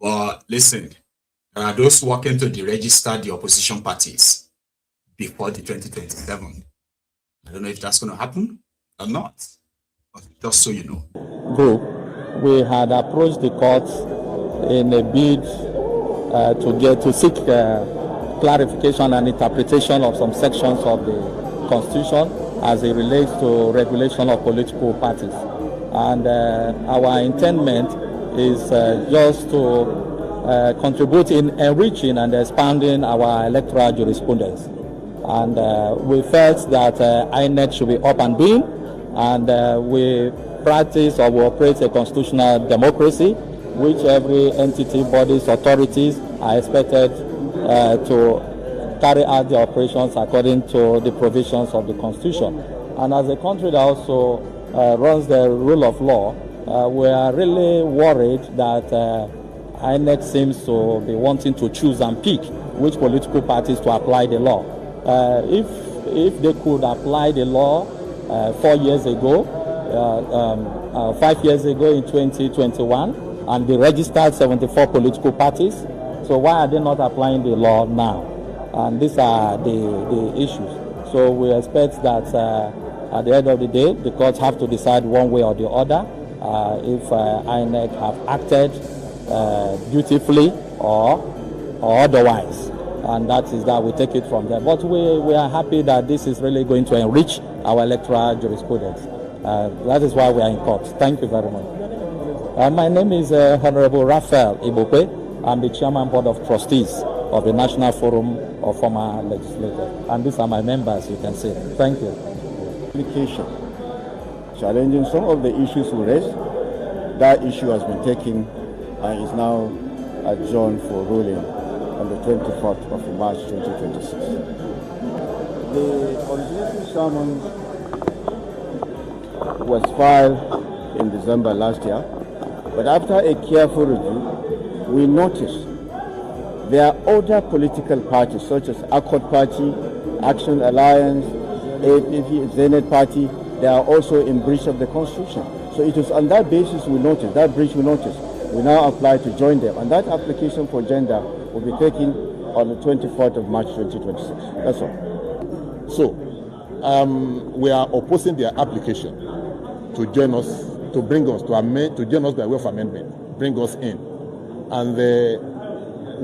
But listen, there are those working to deregister the opposition parties before the 2027. I don't know if that's going to happen or not, but just so you know. Group, we had approached the court in a bid to seek clarification and interpretation of some sections of the Constitution as it relates to regulation of political parties. And our intendment is just to contribute in enriching and expanding our electoral jurisprudence. And we felt that INEC should be up and doing, and we practice or we operate a constitutional democracy, which every entity, bodies, authorities are expected to carry out the operations according to the provisions of the Constitution. And as a country that also runs the rule of law, we are really worried that INEC seems to be wanting to choose and pick which political parties to apply the law. If they could apply the law 4 years ago, 5 years ago in 2021, and they registered 74 political parties, so why are they not applying the law now? And these are the issues. So we expect that at the end of the day, the courts have to decide one way or the other if INEC have acted dutifully or otherwise. And that is that we take it from there. But we are happy that this is really going to enrich our electoral jurisprudence. That is why we are in court. Thank you very much. My name is Honorable Rufire Ibokwe. I'm the Chairman Board of Trustees of the National Forum of Former Legislators. And these are my members, you can see. Thank you. Application challenging some of the issues we raised. That issue has been taken and is now adjourned for ruling on the 24th of March 2026. The constitutional summons was filed in December last year, but after a careful review, we noticed there are other political parties such as Accord Party, Action Alliance, APP, Zenith Party. They are also in breach of the Constitution. So it was on that basis we noticed, that breach we noticed. We now apply to join them, and that application for gender will be taken on the 24th of March 2026. That's all. So, we are opposing their application to join us, to bring us, to join us by way of amendment, bring us in. And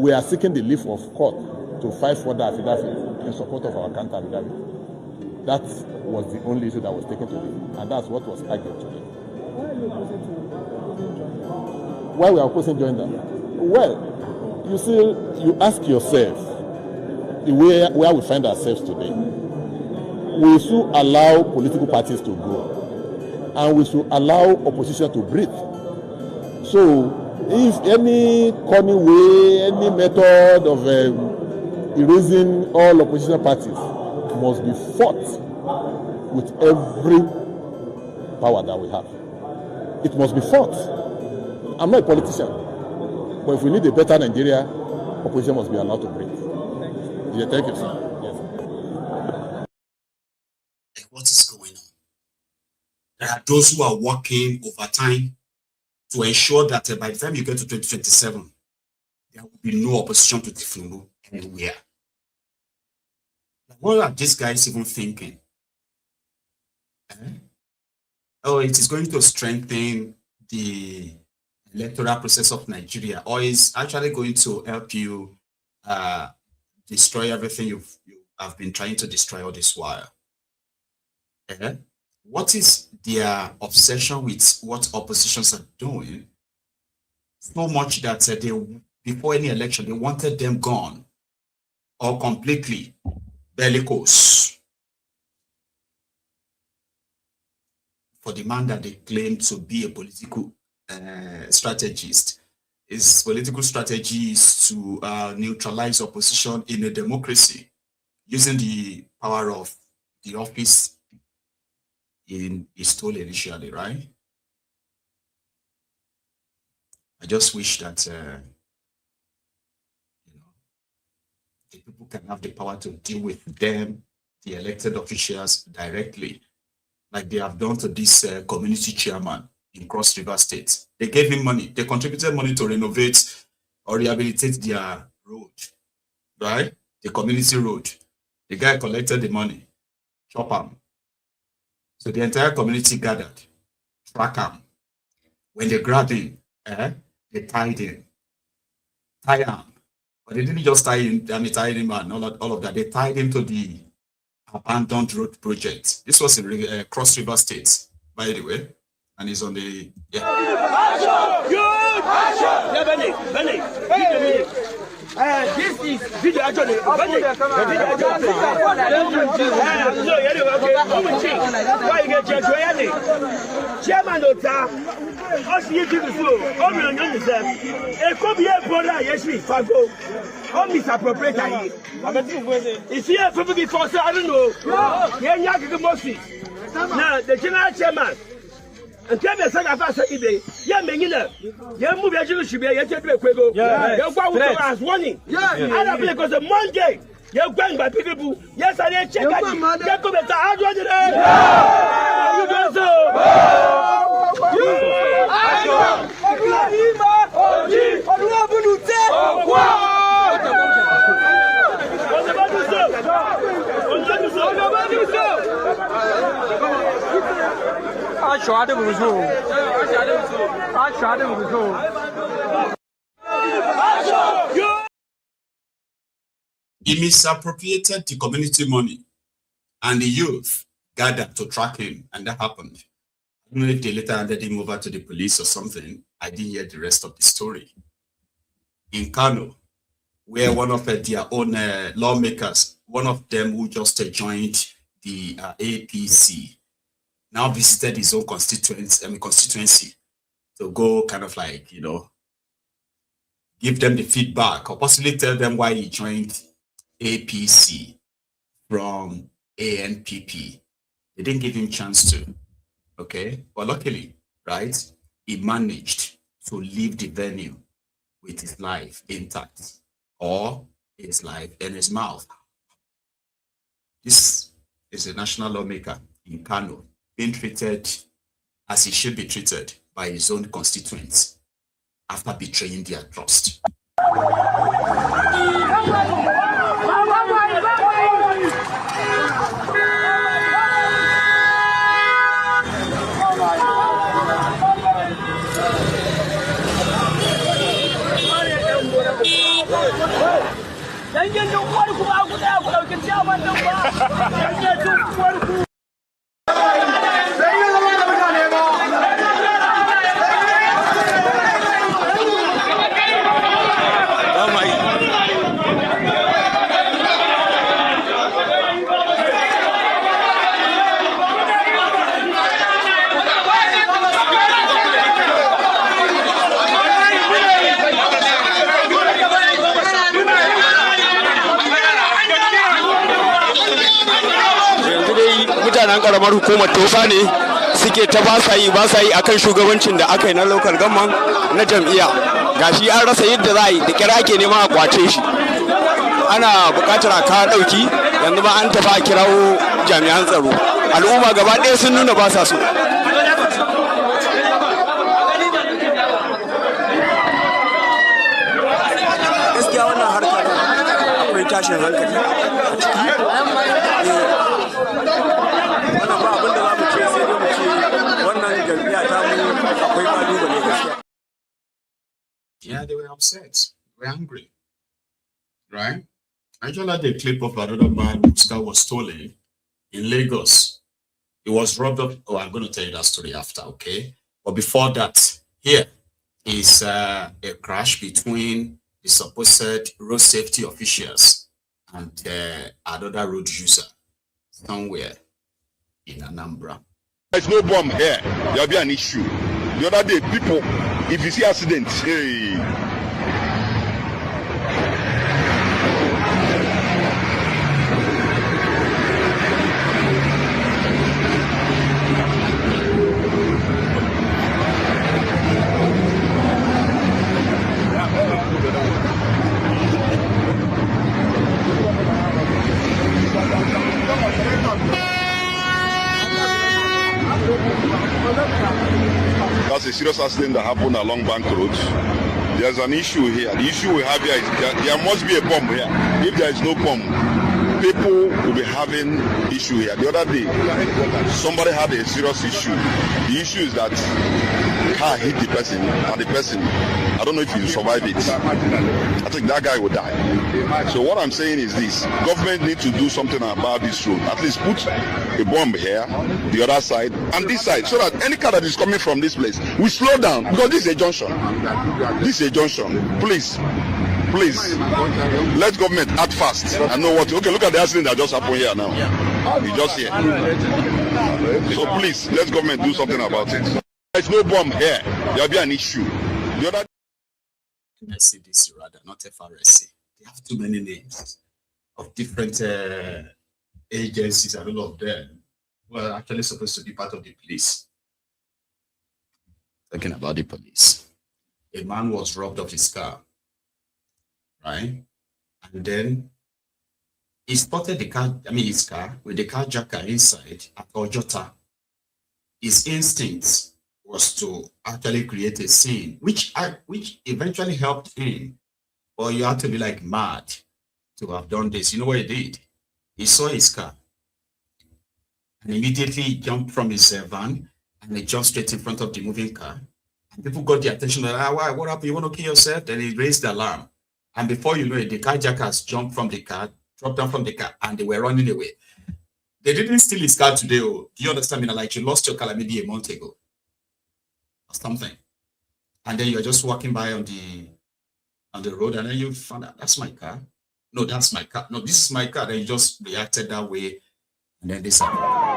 we are seeking the leave of court to file further affidavit in support of our counter affidavit. That was the only issue that was taken today, and that's what was argued today. Why we are opposing join them? Well, you see, you ask yourself, where we find ourselves today. We should allow political parties to grow, and we should allow opposition to breathe. So, if any cunning way, any method of erasing all opposition parties must be fought with every power that we have. It must be fought. I'm not a politician, but if we need a better Nigeria, opposition must be allowed to breathe. Yeah, thank you, sir. Yes. Like, what is going on? There are those who are working overtime to ensure that by the time you get to 2027, there will be no opposition to Tinubu anywhere. What are these guys even thinking? Oh, it is going to strengthen the electoral process of Nigeria, or is actually going to help you destroy everything you have been trying to destroy all this while? What is their obsession with what oppositions are doing? So much that they, before any election, they wanted them gone or completely bellicose for the man that they claim to be a political strategist. His political strategy is to neutralize opposition in a democracy using the power of the office in his tool initially, right? I just wish that the people can have the power to deal with them, the elected officials, directly, like they have done to this community chairman in Cross River State. They gave him money. They contributed money to renovate or rehabilitate their road, right? The community road. The guy collected the money, chop him. So the entire community gathered, track him. When they grabbed him, they tied him. Tie him. But they didn't just tie him, tie him and all of that. They tied him to the abandoned road project. This was in Cross River State, by the way. And he's on the... This is video actually. Chairman Ota, us you people so, it could be a brother, yes, we fago. How misappropriate is here for the force? I don't know. Now, the general chairman. And tell me, yeah, Menina, yeah, move your should be a Quego. Yeah, as warning. Yeah, I because a Monday, you're going by people. Yes, I didn't check out. You come at the hard one today. You do so. He misappropriated the community money, and the youth gathered to track him, and that happened. I don't know if they later handed him over to the police or something. I didn't hear the rest of the story. In Kano, where one of their own lawmakers, one of them who just joined the APC, now visited his own constituency to go kind of like, give them the feedback or possibly tell them why he joined APC from ANPP. They didn't give him chance to, okay? But luckily, right, he managed to leave the venue with his life intact, or his life in his mouth. This is a national lawmaker in Kano, being treated as he should be treated by his own constituents after betraying their trust. mutanen karamar hukumar tofa ne suke ta ba sa yi akan shugabancin da aka yi na local government na jam'iyya. Gashi an rasa yadda za a yi da kira ake nema a kwace shi, ana buƙatar a kawo ɗauki. Yanzu ba an tafi a kirawo jami'an tsaro, al'umma gaba ɗaya sun nuna ba sa so. Gaskiya wannan harkar akwai tashin hankali a ciki. Yeah, they were upset. They were angry. Right? I just had a clip of another man whose car was stolen in Lagos. It was robbed up. Oh, I'm going to tell you that story after, okay? But before that, here is a crash between the supposed road safety officials and another road user somewhere in Anambra. There's no bomb here. There'll be an issue. The other day, people, if you see accidents, hey. That's a serious accident that happened along Bank Road. There's an issue here. The issue we have here is there must be a bomb here. If there is no bomb, people will be having issue here. The other day, somebody had a serious issue. The issue is that car hit the person, and the person, I don't know if he survived it. I think that guy will die. So what I'm saying is this: government needs to do something about this road. At least put a bomb here, the other side, and this side, so that any car that is coming from this place will slow down, because this is a junction. This is a junction. Please, let government act fast and know what. Okay, look at the accident that just happened here now. We just here. So please, let government do something about it. There's no bomb here. There will be an issue. The other NSCDC rather, not FRSC. They have too many names of different agencies, and all of them were actually supposed to be part of the police. Talking about the police. A man was robbed of his car, right? And then he spotted his car with the carjacker inside at Ojota. His instincts was to actually create a scene, which eventually helped him. But you have to be like mad to have done this. You know what he did? He saw his car and immediately jumped from his van and he jumped straight in front of the moving car. And people got the attention. Why? What happened? You want to kill yourself? Then he raised the alarm. And before you know it, the carjackers jumped from the car, dropped down from the car, and they were running away. They didn't steal his car today. Oh, do you understand me? Like you lost your car maybe a month ago or something. And then you're just walking by on the road, and then you found out, that's my car. No, that's my car. No, this is my car. Then you just reacted that way. And then this happened.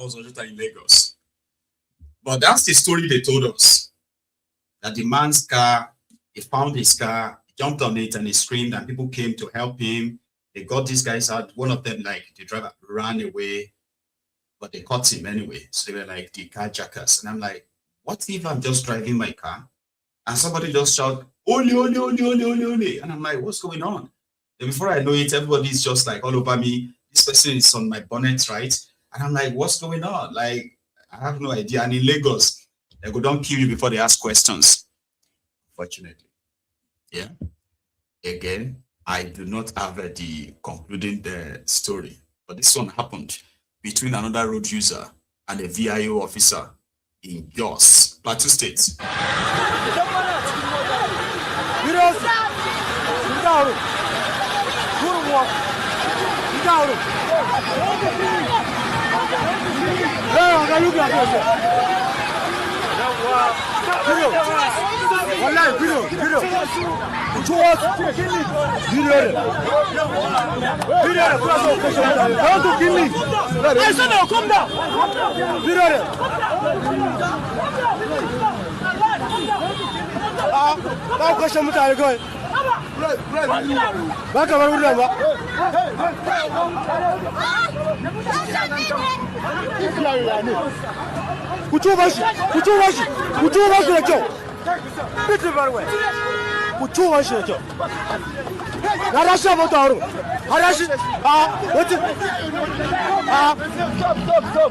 Was in Lagos. But that's the story they told us. That the man's car, he found his car, jumped on it, and he screamed, and people came to help him. They got these guys out. One of them, like the driver, ran away, but they caught him anyway. So they were like the carjackers. And I'm like, what if I'm just driving my car and somebody just shout, "Ole, ole, ole, ole, ole, ole." And I'm like, what's going on? And before I know it, everybody's just like all over me. This person is on my bonnet, right? And I'm like, what's going on? Like, I have no idea. And in Lagos, they go, don't kill you before they ask questions. Fortunately. Yeah. Again, I do not have the concluding the story. But this one happened between another road user and a VIO officer in Jos, Plateau State.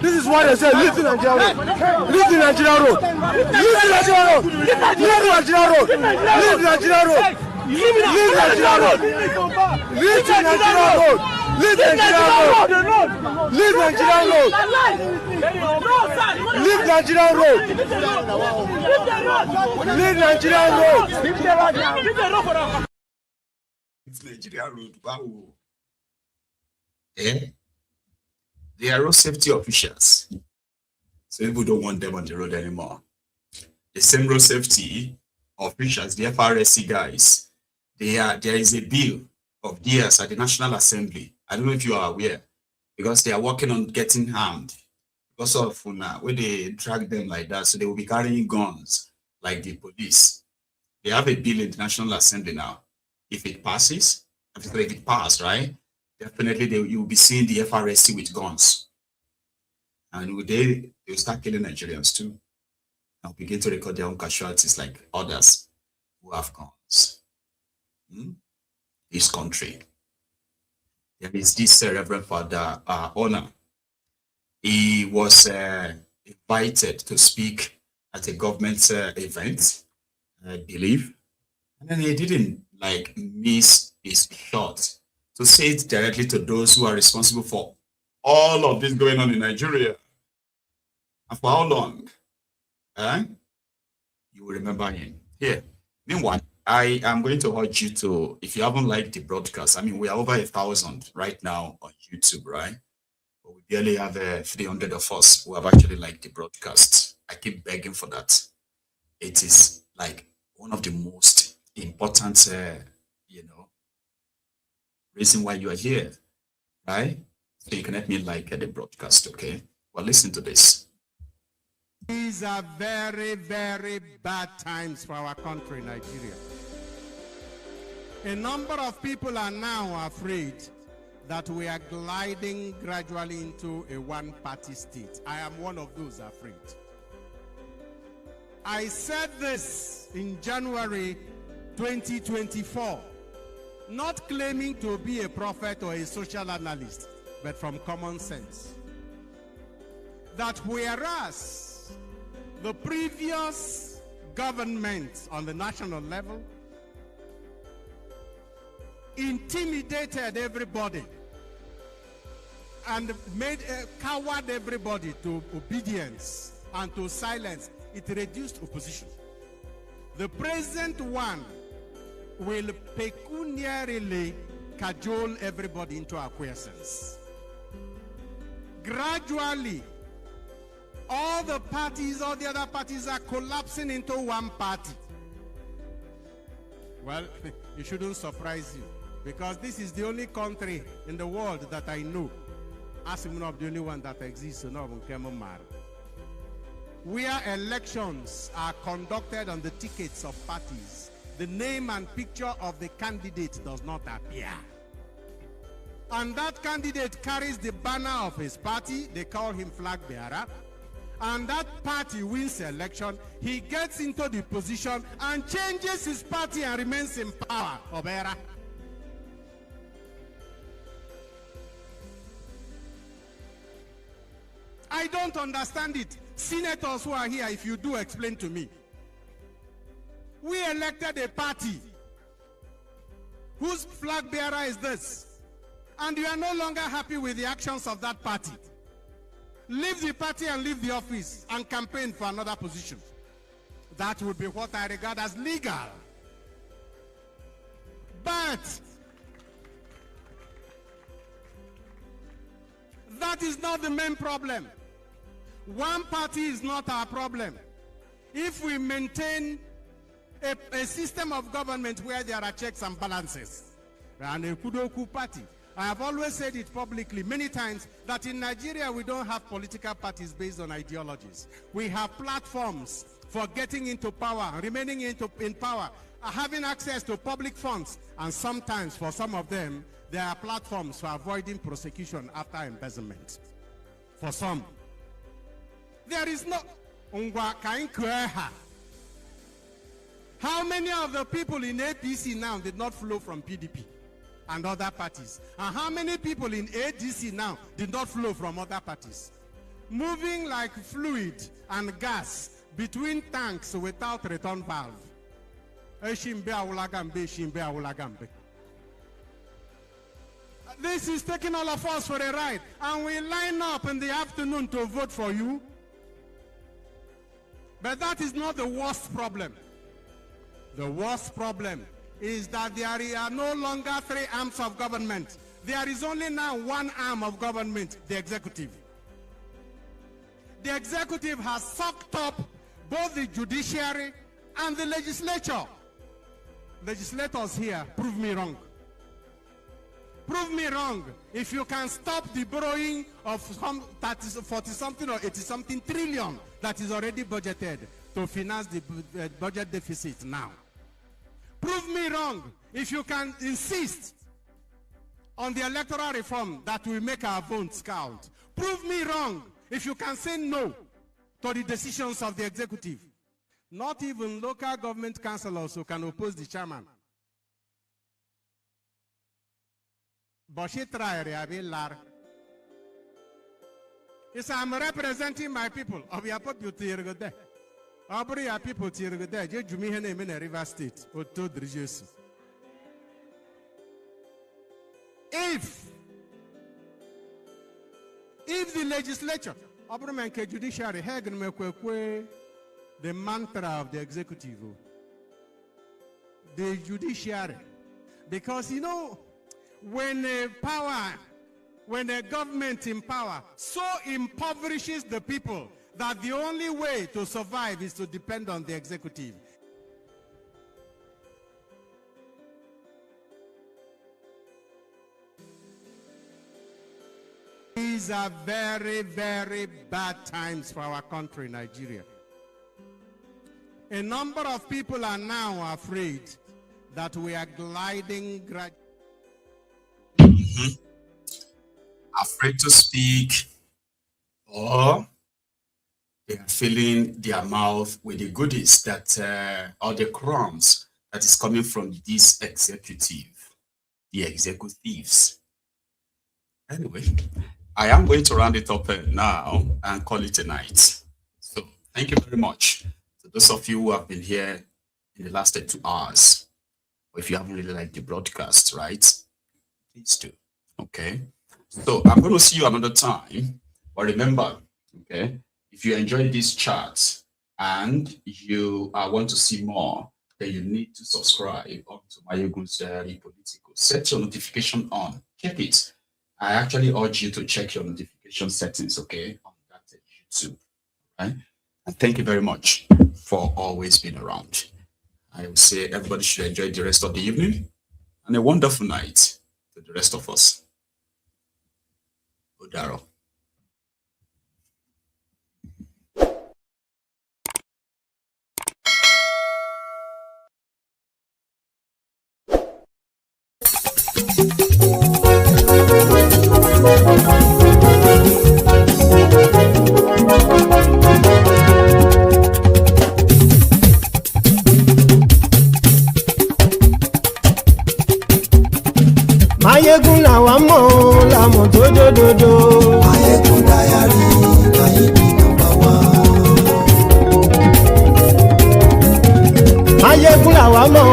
This is what I said. Leave the Nigeria road. Leave the Nigeria road. Leave the Nigeria road. Leave the Nigeria road. Leave the Nigeria road. Leave the Nigeria road. Leave the Nigeria road. Leave the Nigeria road. Leave Nigeria road. Leave Nigeria road. Leave Nigeria road. It's Nigeria road. Wow. Eh? They are road safety officials. So people don't want them on the road anymore. The same road safety officials, the FRSC guys, there is a bill of theirs at the National Assembly. I don't know if you are aware, because they are working on getting armed. because of when they drag them like that, so they will be carrying guns like the police. They have a bill in the National Assembly now. If it passes, if it passed, right? Definitely you will be seeing the FRSC with guns. And they'll start killing Nigerians too. And begin to record their own casualties like others who have guns. This country. There is this Reverend Father Honor. He was invited to speak at a government event, I believe. And then he didn't miss his shot to say it directly to those who are responsible for all of this going on in Nigeria. And for how long? You will remember him. Here. Meanwhile, I am going to urge you to, if you haven't liked the broadcast, I mean, we are over 1,000 right now on YouTube, right? But we barely have 300 of us who have actually liked the broadcast. I keep begging for that. It is one of the most important, reason why you are here, right? So you can help me like the broadcast, okay? Well, listen to this. These are very, very bad times for our country, Nigeria. A number of people are now afraid that we are gliding gradually into a one-party state. I am one of those afraid. I said this in January 2024, not claiming to be a prophet or a social analyst, but from common sense. That whereas the previous government on the national level intimidated everybody and cowed everybody to obedience and to silence, it reduced opposition. The present one will pecuniarily cajole everybody into acquiescence. Gradually, all the parties, all the other parties are collapsing into one party. Well, it shouldn't surprise you, because this is the only country in the world that I know, as of the only one that exists, where elections are conducted on the tickets of parties. The name and picture of the candidate does not appear. And that candidate carries the banner of his party, they call him flag bearer, and that party wins the election, he gets into the position and changes his party and remains in power. Obera. I don't understand it. Senators who are here, if you do, explain to me. We elected a party whose flag bearer is this, and you are no longer happy with the actions of that party. Leave the party and leave the office and campaign for another position. That would be what I regard as legal. But that is not the main problem. One party is not our problem. If we maintain a system of government where there are checks and balances, and a Kudoku party, I have always said it publicly many times that in Nigeria we don't have political parties based on ideologies. We have platforms for getting into power, remaining in power, having access to public funds, and sometimes for some of them there are platforms for avoiding prosecution after embezzlement. For some, there is no how many of the people in APC now did not flow from PDP and other parties? And how many people in ADC now did not flow from other parties? Moving like fluid and gas between tanks without return valve. This is taking all of us for a ride, and we line up in the afternoon to vote for you. But that is not the worst problem. The worst problem is that there are no longer three arms of government. There is only now one arm of government, the executive. The executive has sucked up both the judiciary and the legislature. Legislators here, prove me wrong. Prove me wrong if you can stop the borrowing of some 40-something or 80-something trillion that is already budgeted to finance the budget deficit now. Prove me wrong if you can insist on the electoral reform that will make our votes count. Prove me wrong if you can say no to the decisions of the executive. Not even local government councillors who can oppose the chairman. But she tried to he said, I'm representing my people. Of your people to there. Abri your people to there. Je jumi hene in River State. Oto Drijesu. If the legislature, Abrumenke judiciary, Hagen Mekwekwe, the mantra of the executive, the judiciary, because you know, when a government in power so impoverishes the people that the only way to survive is to depend on the executive. These are very, very bad times for our country, Nigeria. A number of people are now afraid that we are gliding gradually. Afraid to speak, or they are filling their mouth with the goodies that, or the crumbs that is coming from this executive, the executives. Anyway, I am going to round it up now and call it a night. So thank you very much to those of you who have been here in the last 2 hours. Or if you haven't really liked the broadcast, right? Please do. Okay. So I'm going to see you another time. But remember, okay, if you enjoyed this chat and you want to see more, then you need to subscribe to Maiyegun's Diary Politico. Set your notification on. Check it. I actually urge you to check your notification settings, okay, on that YouTube. Right? And thank you very much for always being around. I would say everybody should enjoy the rest of the evening and a wonderful night to the rest of us. Odaro. Maiyegun làwa mọ̀ làmọ̀ tó dòdòdò. Maiyegun Diary, Maiyegun #1. Maiyegun làwa mọ̀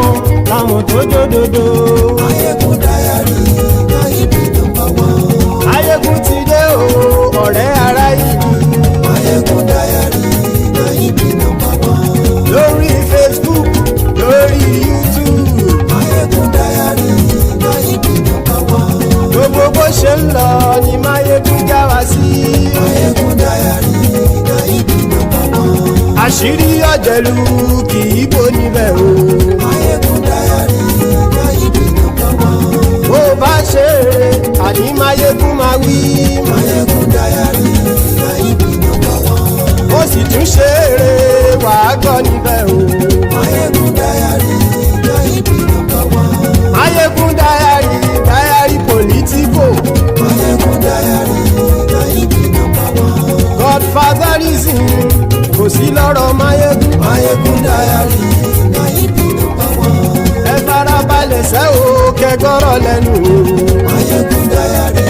làmọ̀ tó dòdòdò. Maiyegun Diary, Maiyegun #1. Maiyegun ti dé o, ọ̀rẹ́ ara yìí. Maiyegun Diary, Maiyegun #1. Lórí Facebook, lórí YouTube. Maiyegun Diary, Maiyegun #1. Gbogbo bó ṣe ń lọ ni Maiyegun já wa sí. Maiyegun Diary, Maiyegun #1. Àṣírí ọ̀jẹ̀lú kì í bò níbẹ̀ o. Maiyegun Diary, Maiyegun #1. Bó bá ṣe eré àní Maiyegun máa wí. Maiyegun Diary, Maiyegun #1. Ó sì tún ṣe eré wàá gbọ́ níbẹ̀ o. Maiyegun Diary, Maiyegun #1. Maiyegun Diary, Diary Politico. Maiyegun Diary, Maiyegun #1. Godfatherism kò sí lọ́rọ̀ Maiyegun. Maiyegun Diary, Maiyegun #1. Ẹ farabalẹ̀ sẹ́ o kẹgbọ́rọ̀ lẹ́nu o. Maiyegun Diary,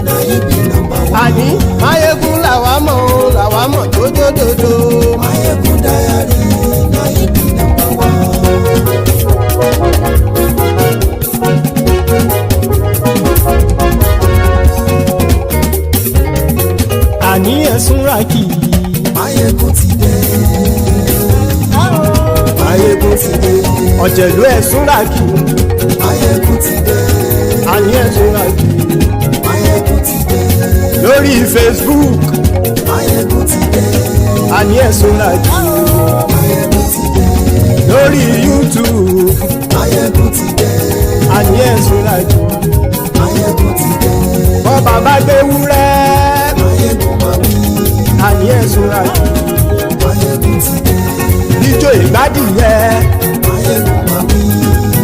Maiyegun #1. Àní Maiyegun làwa mọ̀ tó dòdòdò. Maiyegun Diary, Maiyegun #1. Àní ẹ̀sùn ràkì. Maiyegun ti dé. Maiyegun ti dé. Ọ̀jẹ̀lú ẹ̀sùn ràkì. Maiyegun ti dé. Àní ẹ̀sùn ràkì. Maiyegun ti dé. Lórí Facebook. Maiyegun ti dé. Àní ẹ̀sùn ràkì. Maiyegun ti dé. Lórí YouTube. Maiyegun ti dé. Àní ẹ̀sùn ràkì. Maiyegun gbé wúrẹ́. Maiyegun máa wí. Àní ẹ̀sùn àjò. Maiyegun ti dé. Ijó ìgbádìyẹ. Maiyegun máa wí.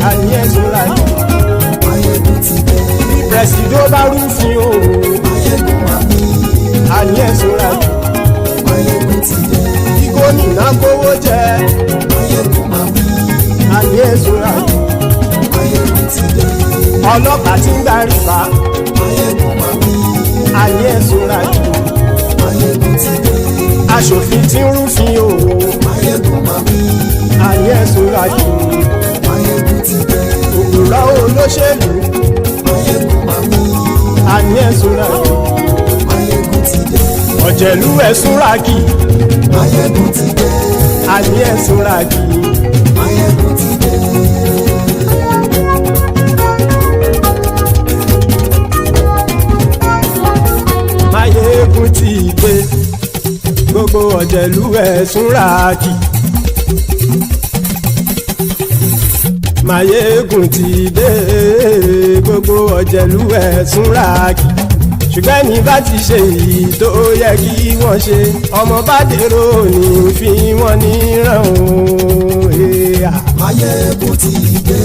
Àní ẹ̀sùn àjò. Maiyegun ti dé. Bí pẹ̀sìdó bá rúfin o. Maiyegun máa wí. Àní ẹ̀sùn àjò. Maiyegun ti dé. Bí gómìnà kówó jẹ. Maiyegun máa wí. Àní ẹ̀sùn àjò. Maiyegun ti dé. Ọlọ́pàá tí ń darí bá. Maiyegun máa wí. Àní ẹ̀sùn àjò. Maiyegun ti dé. Aṣòfin tí ń rúfin o. Maiyegun máa wí. Àní ẹ̀sùn àjò. Maiyegun ti dé. Òkúra olóṣèlú. Maiyegun máa wí. Àní ẹ̀sùn àjò. Maiyegun ti dé. Ọ̀jẹ̀lú ẹ̀sùn ràgì. Maiyegun ti dé. Àní ẹ̀sùn ràgì. Maiyegun ti dé. Maiyegun ti dé. Gbogbo ọ̀jẹ̀lú ẹ̀sùn ràgì. Maiyegun ti dé. Gbogbo ọ̀jẹ̀lú ẹ̀sùn ràgì. Ṣùgbọ́n ní bá ti ṣe èyí tó yẹ kí wọ́n ṣe, ọmọ bá dèrò ní fi wọ́n níran o. Maiyegun ti dé.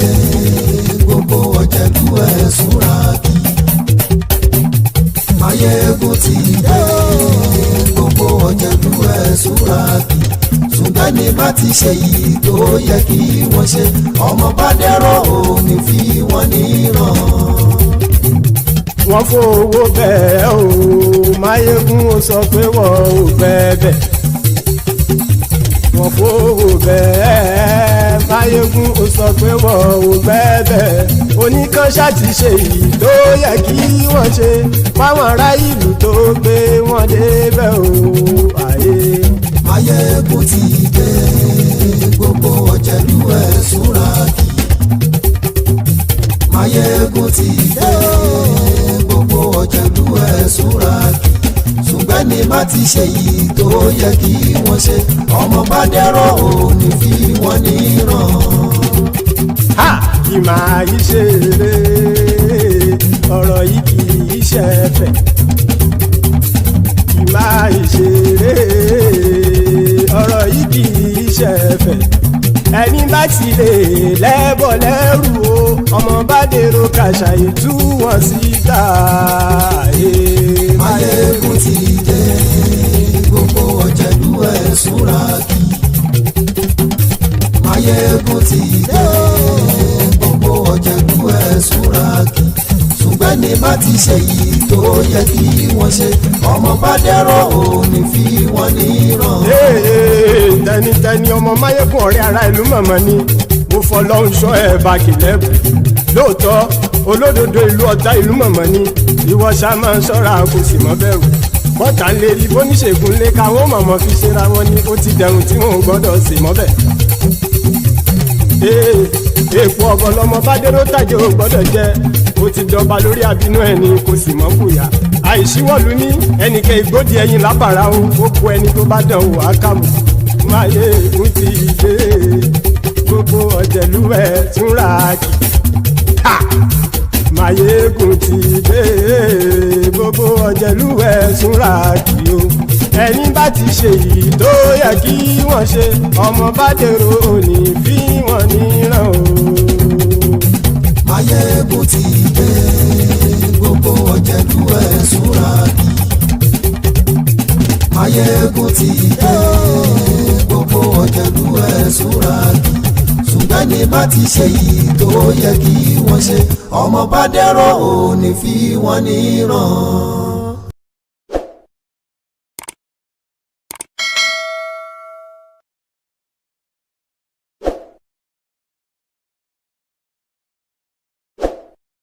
Gbogbo ọ̀jẹ̀lú ẹ̀sùn ràgì. Maiyegun ti dé. Gbogbo ọ̀jẹ̀lú ẹ̀sùn ràgì. Ṣùgbọ́n ní bá ti ṣe èyí tó yẹ kí wọ́n ṣe, ọmọ bá dèrò ní fi wọ́n níran. Wọ́n fowó bẹ́ẹ̀ o. Maiyegun ó sọ pé wọ́n ò bẹ́ẹ̀. Wọ́n fowó bẹ́ẹ̀. Maiyegun ó sọ pé wọ́n ò bẹ́ẹ̀. Oníkan ṣáàtì ṣe èyí tó yẹ kí wọ́n ṣe fáwọn ará ìlú tó gbé wọn débẹ̀ o. Maiyegun ti dé. Gbogbo ọ̀jẹ̀lú ẹ̀sùn ràgì. Maiyegun ti dé. Gbogbo ọ̀jẹ̀lú ẹ̀sùn ràgì. Ṣùgbọ́n ní má ti ṣe yìí tó yẹ kí wọ́n ṣe, ọmọ bá dẹ́rọ̀ ò ní fi wọ́n níran. Kì máa yí ṣe eré, ọ̀rọ̀ yìí kì í ṣe ẹ̀fẹ̀. Kì máa yí ṣe eré, ọ̀rọ̀ yìí kì í ṣe ẹ̀fẹ̀. Ẹni bá ti lè lẹ́bọ̀ lẹ́rù o, ọmọ bá dèrò kàṣàyè tú wọn síta. Maiyegun ti dé. Gbogbo ọ̀jẹ̀lú ẹ̀sùn ràgì. Maiyegun ti dé. Gbogbo ọ̀jẹ̀lú ẹ̀sùn ràgì. Ṣùgbọ́n ní bá ti ṣe yìí tó yẹ kí wọ́n ṣe, ọmọ bá dẹ́rọ̀ ò ní fi wọ́n níran. Tẹnitẹni ọmọ Maiyegun ọ̀rẹ́ ara ìlú mọ̀mọ́ ni mo fọlọ́run ṣọ́ ẹ̀ bá kìlẹ́bù. Lóòótọ́ olódodo ìlú ọ̀tá ìlú mọ̀mọ́ ni ìwọ ṣá máa ń ṣọ́ra kò sì mọ́ bẹ̀rù. Bọ́tà ń lè rí bóníṣègùn lé káwọn mọ̀mọ́ fi ṣera wọn ni ó ti dẹrùn tí wọn ò gbọ́dọ̀ sì mọ́ bẹ̀. Èèpo ọ̀gọ̀ lọmọ bá dérò tàjẹ́ ò gbọ́dọ̀ jẹ́, ó ti jọba lórí àbínú ẹni kò sì mọ́ fòyà. Àìsíwọ̀lú ní ẹnìkẹ́ ìgbódì ẹyin lábàrá o, ó kó ẹni tó bá dán o àkàmù. Maiyegun ti dé. Gbogbo ọ̀jẹ̀lú ẹ̀sùn ràgì. Maiyegun ti dé. Gbogbo ọ̀jẹ̀lú ẹ̀sùn ràgì o. Ẹni bá ti ṣe yìí tó yẹ kí wọ́n ṣe, ọmọ bá dèrò òní fi wọ́n níran o. Maiyegun ti dé. Gbogbo ọ̀jẹ̀lú ẹ̀sùn ràgì. Maiyegun ti dé. Gbogbo ọ̀jẹ̀lú ẹ̀sùn ràgì. Ṣùgbọ́n ní bá ti ṣe yìí tó yẹ kí wọ́n ṣe, ọmọ bá dẹ́rọ̀ ò ní fi wọ́n níran.